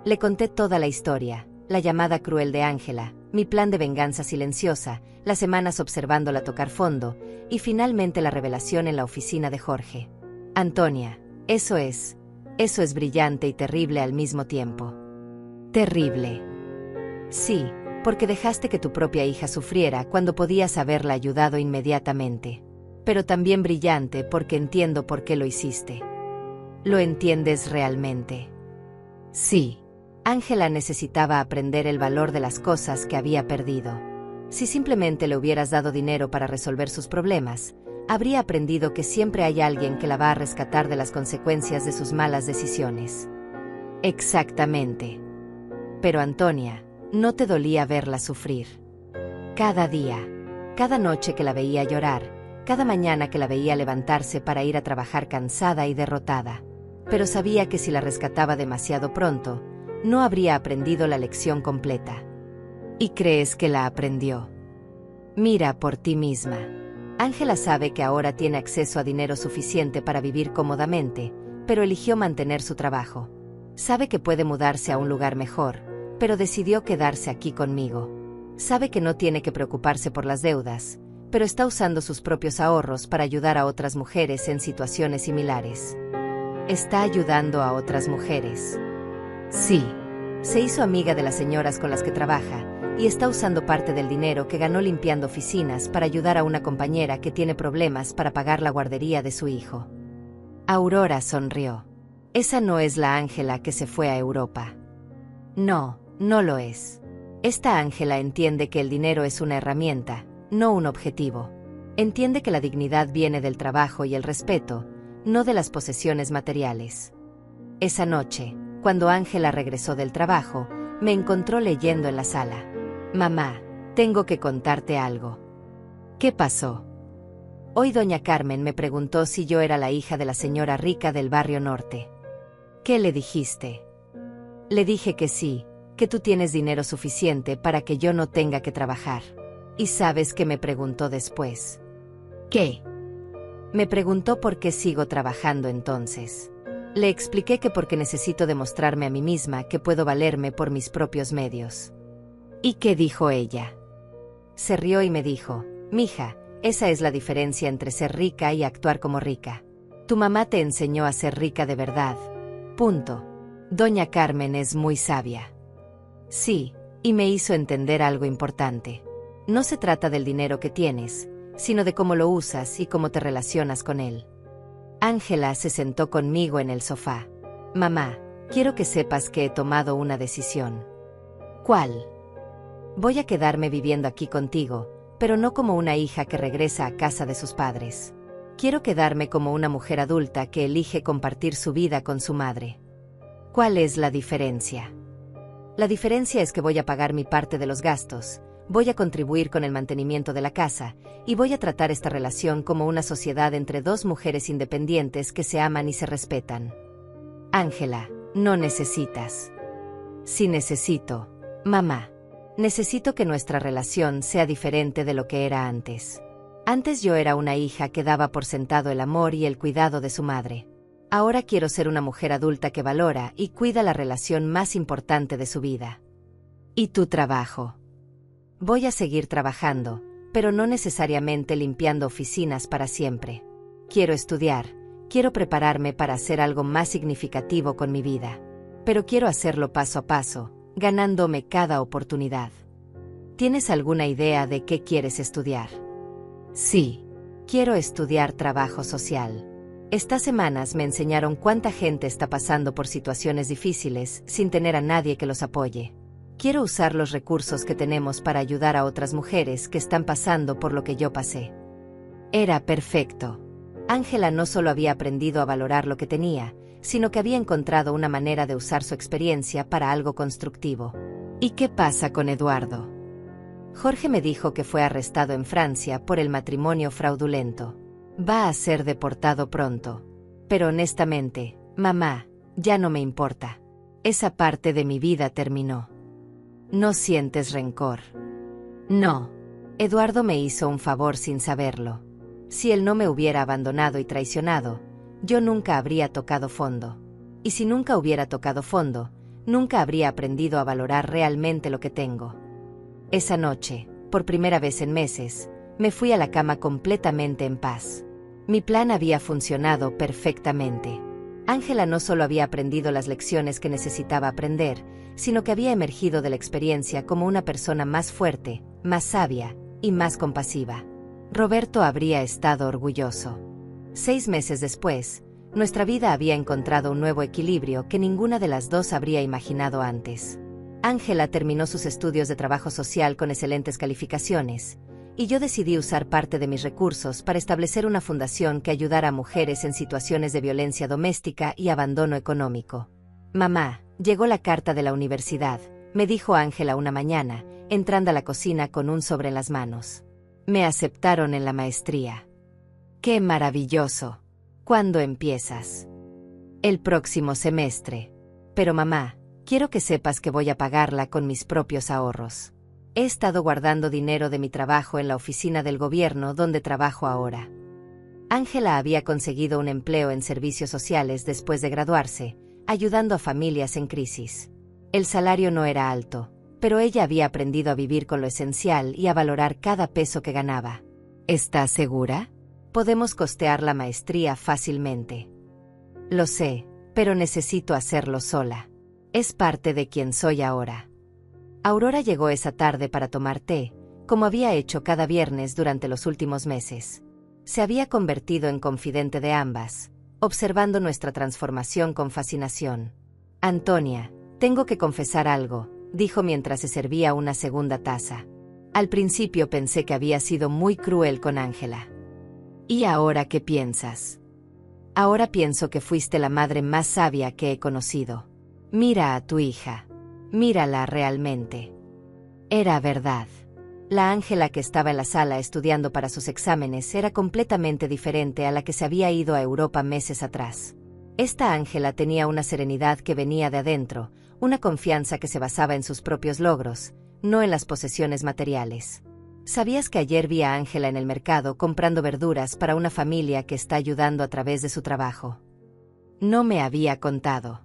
Le conté toda la historia, la llamada cruel de Ángela, mi plan de venganza silenciosa, las semanas observándola tocar fondo, y finalmente la revelación en la oficina de Jorge. Antonia, eso es brillante y terrible al mismo tiempo. Terrible. Sí, porque dejaste que tu propia hija sufriera cuando podías haberla ayudado inmediatamente. Pero también brillante porque entiendo por qué lo hiciste. ¿Lo entiendes realmente? Sí. Ángela necesitaba aprender el valor de las cosas que había perdido. Si simplemente le hubieras dado dinero para resolver sus problemas, habría aprendido que siempre hay alguien que la va a rescatar de las consecuencias de sus malas decisiones. Exactamente. Pero Antonia, no te dolía verla sufrir. Cada día, cada noche que la veía llorar, cada mañana que la veía levantarse para ir a trabajar cansada y derrotada. Pero sabía que si la rescataba demasiado pronto, no habría aprendido la lección completa. ¿Y crees que la aprendió? Mira por ti misma. Ángela sabe que ahora tiene acceso a dinero suficiente para vivir cómodamente, pero eligió mantener su trabajo. Sabe que puede mudarse a un lugar mejor, pero decidió quedarse aquí conmigo. Sabe que no tiene que preocuparse por las deudas, pero está usando sus propios ahorros para ayudar a otras mujeres en situaciones similares. Está ayudando a otras mujeres. Sí, se hizo amiga de las señoras con las que trabaja y está usando parte del dinero que ganó limpiando oficinas para ayudar a una compañera que tiene problemas para pagar la guardería de su hijo. Aurora sonrió. Esa no es la Ángela que se fue a Europa. No, no lo es. Esta Ángela entiende que el dinero es una herramienta, no un objetivo. Entiende que la dignidad viene del trabajo y el respeto, no de las posesiones materiales. Esa noche, cuando Ángela regresó del trabajo, Me encontró leyendo en la sala. Mamá, tengo que contarte algo. ¿Qué pasó? Hoy doña Carmen me preguntó si yo era la hija de la señora rica del barrio norte. ¿Qué le dijiste? Le dije que sí, que tú tienes dinero suficiente para que yo no tenga que trabajar. ¿Y sabes qué me preguntó después? ¿Qué? Me preguntó por qué sigo trabajando entonces. Le expliqué que porque necesito demostrarme a mí misma que puedo valerme por mis propios medios. ¿Y qué dijo ella? Se rió y me dijo, mija, esa es la diferencia entre ser rica y actuar como rica. Tu mamá te enseñó a ser rica de verdad. Punto. Doña Carmen es muy sabia. Sí, y me hizo entender algo importante. No se trata del dinero que tienes, sino de cómo lo usas y cómo te relacionas con él. Ángela se sentó conmigo en el sofá. Mamá, quiero que sepas que he tomado una decisión. ¿Cuál? Voy a quedarme viviendo aquí contigo, pero no como una hija que regresa a casa de sus padres. Quiero quedarme como una mujer adulta que elige compartir su vida con su madre. ¿Cuál es la diferencia? La diferencia es que voy a pagar mi parte de los gastos, voy a contribuir con el mantenimiento de la casa, y voy a tratar esta relación como una sociedad entre dos mujeres independientes que se aman y se respetan. Ángela, no necesitas. Sí necesito, mamá. Necesito que nuestra relación sea diferente de lo que era antes. Antes yo era una hija que daba por sentado el amor y el cuidado de su madre. Ahora quiero ser una mujer adulta que valora y cuida la relación más importante de su vida. ¿Y tu trabajo? Voy a seguir trabajando, pero no necesariamente limpiando oficinas para siempre. Quiero estudiar, quiero prepararme para hacer algo más significativo con mi vida. Pero quiero hacerlo paso a paso, ganándome cada oportunidad. ¿Tienes alguna idea de qué quieres estudiar? Sí, quiero estudiar trabajo social. Estas semanas me enseñaron cuánta gente está pasando por situaciones difíciles sin tener a nadie que los apoye. Quiero usar los recursos que tenemos para ayudar a otras mujeres que están pasando por lo que yo pasé. Era perfecto. Ángela no solo había aprendido a valorar lo que tenía, sino que había encontrado una manera de usar su experiencia para algo constructivo. ¿Y qué pasa con Eduardo? Jorge me dijo que fue arrestado en Francia por el matrimonio fraudulento. Va a ser deportado pronto. Pero honestamente, mamá, ya no me importa. Esa parte de mi vida terminó. ¿No sientes rencor? No. Eduardo me hizo un favor sin saberlo. Si él no me hubiera abandonado y traicionado, yo nunca habría tocado fondo. Y si nunca hubiera tocado fondo, nunca habría aprendido a valorar realmente lo que tengo. Esa noche, por primera vez en meses, me fui a la cama completamente en paz. Mi plan había funcionado perfectamente. Ángela no solo había aprendido las lecciones que necesitaba aprender, sino que había emergido de la experiencia como una persona más fuerte, más sabia y más compasiva. Roberto habría estado orgulloso. 6 meses después, nuestra vida había encontrado un nuevo equilibrio que ninguna de las dos habría imaginado antes. Ángela terminó sus estudios de trabajo social con excelentes calificaciones, y yo decidí usar parte de mis recursos para establecer una fundación que ayudara a mujeres en situaciones de violencia doméstica y abandono económico. Mamá, llegó la carta de la universidad, me dijo Ángela una mañana, entrando a la cocina con un sobre en las manos. Me aceptaron en la maestría. ¡Qué maravilloso! ¿Cuándo empiezas? El próximo semestre. Pero mamá, quiero que sepas que voy a pagarla con mis propios ahorros. He estado guardando dinero de mi trabajo en la oficina del gobierno donde trabajo ahora. Ángela había conseguido un empleo en servicios sociales después de graduarse, ayudando a familias en crisis. El salario no era alto, pero ella había aprendido a vivir con lo esencial y a valorar cada peso que ganaba. ¿Estás segura? Podemos costear la maestría fácilmente. Lo sé, pero necesito hacerlo sola. Es parte de quien soy ahora. Aurora llegó esa tarde para tomar té, como había hecho cada viernes durante los últimos meses. Se había convertido en confidente de ambas, observando nuestra transformación con fascinación. Antonia, tengo que confesar algo, dijo mientras se servía una segunda taza. Al principio pensé que había sido muy cruel con Ángela. ¿Y ahora qué piensas? Ahora pienso que fuiste la madre más sabia que he conocido. Mira a tu hija. Mírala realmente. Era verdad. La Ángela que estaba en la sala estudiando para sus exámenes era completamente diferente a la que se había ido a Europa meses atrás. Esta Ángela tenía una serenidad que venía de adentro, una confianza que se basaba en sus propios logros, no en las posesiones materiales. ¿Sabías que ayer vi a Ángela en el mercado comprando verduras para una familia que está ayudando a través de su trabajo? No me había contado.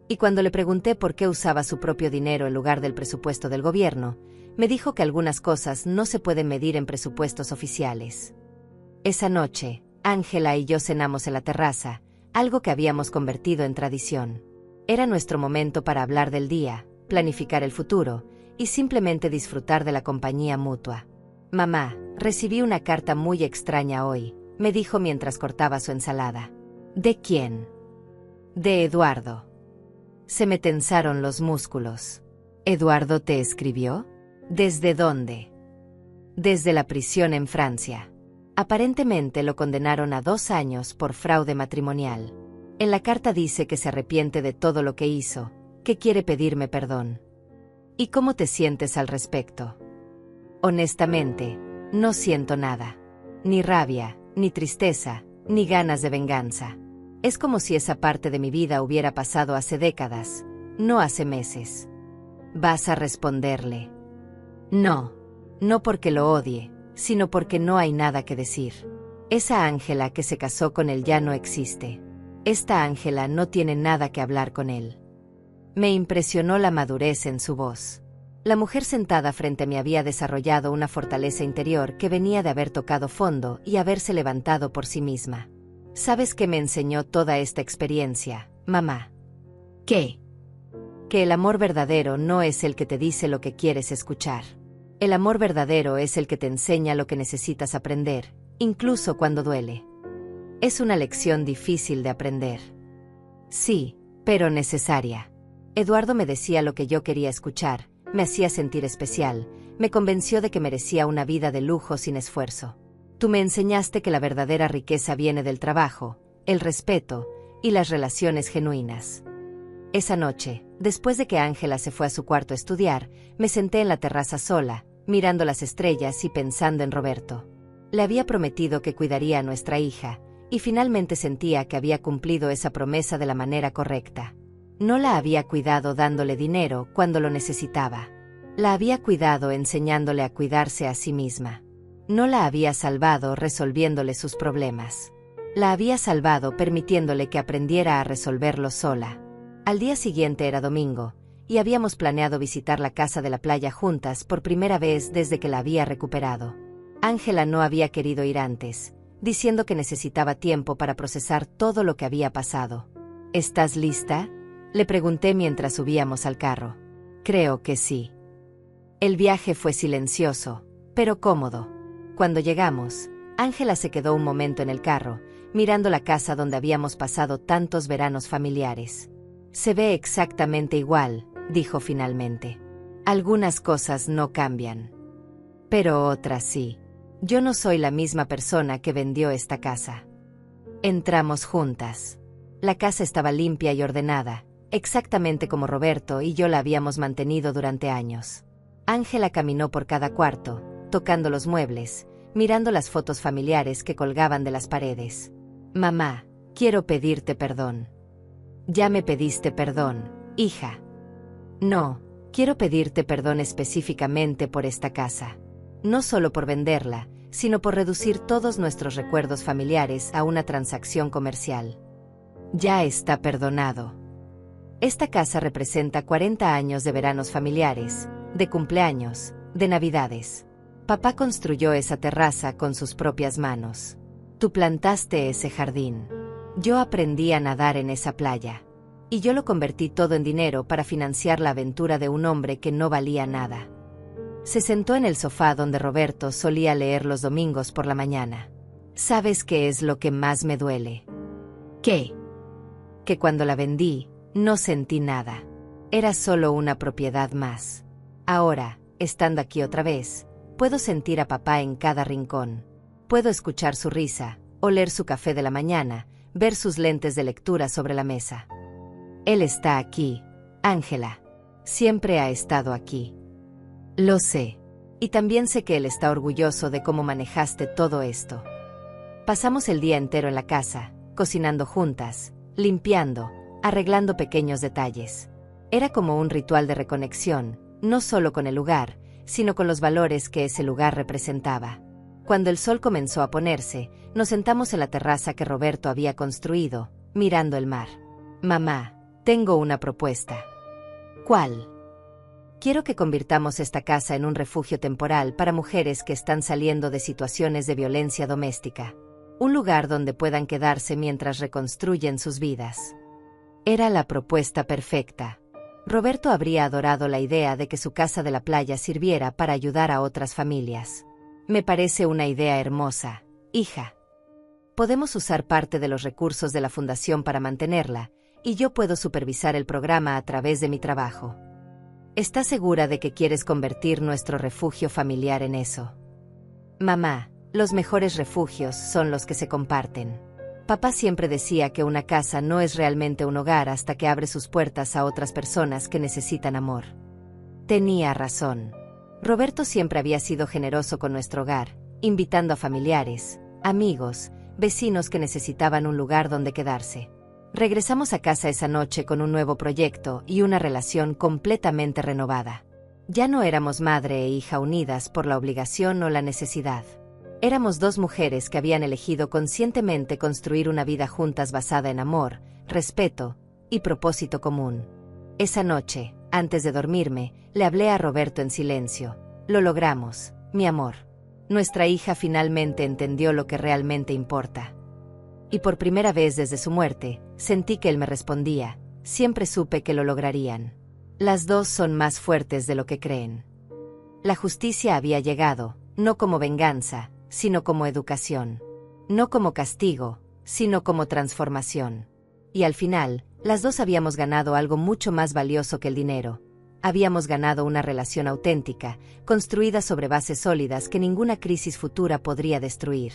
Y cuando le pregunté por qué usaba su propio dinero en lugar del presupuesto del gobierno, me dijo que algunas cosas no se pueden medir en presupuestos oficiales. Esa noche, Ángela y yo cenamos en la terraza, algo que habíamos convertido en tradición. Era nuestro momento para hablar del día, planificar el futuro y simplemente disfrutar de la compañía mutua. Mamá, recibí una carta muy extraña hoy, me dijo mientras cortaba su ensalada. ¿De quién? De Eduardo. Se me tensaron los músculos. ¿Eduardo te escribió? ¿Desde dónde? Desde la prisión en Francia. Aparentemente lo condenaron a 2 años por fraude matrimonial. En la carta dice que se arrepiente de todo lo que hizo, que quiere pedirme perdón. ¿Y cómo te sientes al respecto? Honestamente, no siento nada. Ni rabia, ni tristeza, ni ganas de venganza. Es como si esa parte de mi vida hubiera pasado hace décadas, no hace meses. ¿Vas a responderle? No, no porque lo odie, sino porque no hay nada que decir. Esa Ángela que se casó con él ya no existe. Esta Ángela no tiene nada que hablar con él. Me impresionó la madurez en su voz. La mujer sentada frente a mí había desarrollado una fortaleza interior que venía de haber tocado fondo y haberse levantado por sí misma. ¿Sabes qué me enseñó toda esta experiencia, mamá? ¿Qué? Que el amor verdadero no es el que te dice lo que quieres escuchar. El amor verdadero es el que te enseña lo que necesitas aprender, incluso cuando duele. Es una lección difícil de aprender. Sí, pero necesaria. Eduardo me decía lo que yo quería escuchar, me hacía sentir especial, me convenció de que merecía una vida de lujo sin esfuerzo. Tú me enseñaste que la verdadera riqueza viene del trabajo, el respeto y las relaciones genuinas. Esa noche, después de que Ángela se fue a su cuarto a estudiar, me senté en la terraza sola, mirando las estrellas y pensando en Roberto. Le había prometido que cuidaría a nuestra hija, y finalmente sentía que había cumplido esa promesa de la manera correcta. No la había cuidado dándole dinero cuando lo necesitaba. La había cuidado enseñándole a cuidarse a sí misma. No la había salvado resolviéndole sus problemas. La había salvado permitiéndole que aprendiera a resolverlo sola. Al día siguiente era domingo, y habíamos planeado visitar la casa de la playa juntas por primera vez desde que la había recuperado. Ángela no había querido ir antes, diciendo que necesitaba tiempo para procesar todo lo que había pasado. ¿Estás lista?, le pregunté mientras subíamos al carro. Creo que sí. El viaje fue silencioso, pero cómodo. Cuando llegamos, Ángela se quedó un momento en el carro, mirando la casa donde habíamos pasado tantos veranos familiares. Se ve exactamente igual, dijo finalmente. Algunas cosas no cambian. Pero otras sí. Yo no soy la misma persona que vendió esta casa. Entramos juntas. La casa estaba limpia y ordenada, exactamente como Roberto y yo la habíamos mantenido durante años. Ángela caminó por cada cuarto, tocando los muebles, mirando las fotos familiares que colgaban de las paredes. Mamá, quiero pedirte perdón. Ya me pediste perdón, hija. No, quiero pedirte perdón específicamente por esta casa. No solo por venderla, sino por reducir todos nuestros recuerdos familiares a una transacción comercial. Ya está perdonado. Esta casa representa 40 años de veranos familiares, de cumpleaños, de navidades. Papá construyó esa terraza con sus propias manos. Tú plantaste ese jardín. Yo aprendí a nadar en esa playa. Y yo lo convertí todo en dinero para financiar la aventura de un hombre que no valía nada. Se sentó en el sofá donde Roberto solía leer los domingos por la mañana. ¿Sabes qué es lo que más me duele? ¿Qué? Que cuando la vendí, no sentí nada. Era solo una propiedad más. Ahora, estando aquí otra vez, puedo sentir a papá en cada rincón. Puedo escuchar su risa, oler su café de la mañana, ver sus lentes de lectura sobre la mesa. Él está aquí, Ángela. Siempre ha estado aquí. Lo sé. Y también sé que él está orgulloso de cómo manejaste todo esto. Pasamos el día entero en la casa, cocinando juntas, limpiando, arreglando pequeños detalles. Era como un ritual de reconexión, no solo con el lugar, sino con los valores que ese lugar representaba. Cuando el sol comenzó a ponerse, nos sentamos en la terraza que Roberto había construido, mirando el mar. Mamá, tengo una propuesta. ¿Cuál? Quiero que convirtamos esta casa en un refugio temporal para mujeres que están saliendo de situaciones de violencia doméstica. Un lugar donde puedan quedarse mientras reconstruyen sus vidas. Era la propuesta perfecta. Roberto habría adorado la idea de que su casa de la playa sirviera para ayudar a otras familias. Me parece una idea hermosa, hija. Podemos usar parte de los recursos de la fundación para mantenerla, y yo puedo supervisar el programa a través de mi trabajo. ¿Estás segura de que quieres convertir nuestro refugio familiar en eso? Mamá, los mejores refugios son los que se comparten. Papá siempre decía que una casa no es realmente un hogar hasta que abre sus puertas a otras personas que necesitan amor. Tenía razón. Roberto siempre había sido generoso con nuestro hogar, invitando a familiares, amigos, vecinos que necesitaban un lugar donde quedarse. Regresamos a casa esa noche con un nuevo proyecto y una relación completamente renovada. Ya no éramos madre e hija unidas por la obligación o la necesidad. Éramos dos mujeres que habían elegido conscientemente construir una vida juntas basada en amor, respeto y propósito común. Esa noche, antes de dormirme, le hablé a Roberto en silencio. Lo logramos, mi amor. Nuestra hija finalmente entendió lo que realmente importa. Y por primera vez desde su muerte, sentí que él me respondía. Siempre supe que lo lograrían. Las dos son más fuertes de lo que creen. La justicia había llegado, no como venganza, sino como educación. No como castigo, sino como transformación. Y al final, las dos habíamos ganado algo mucho más valioso que el dinero. Habíamos ganado una relación auténtica, construida sobre bases sólidas que ninguna crisis futura podría destruir.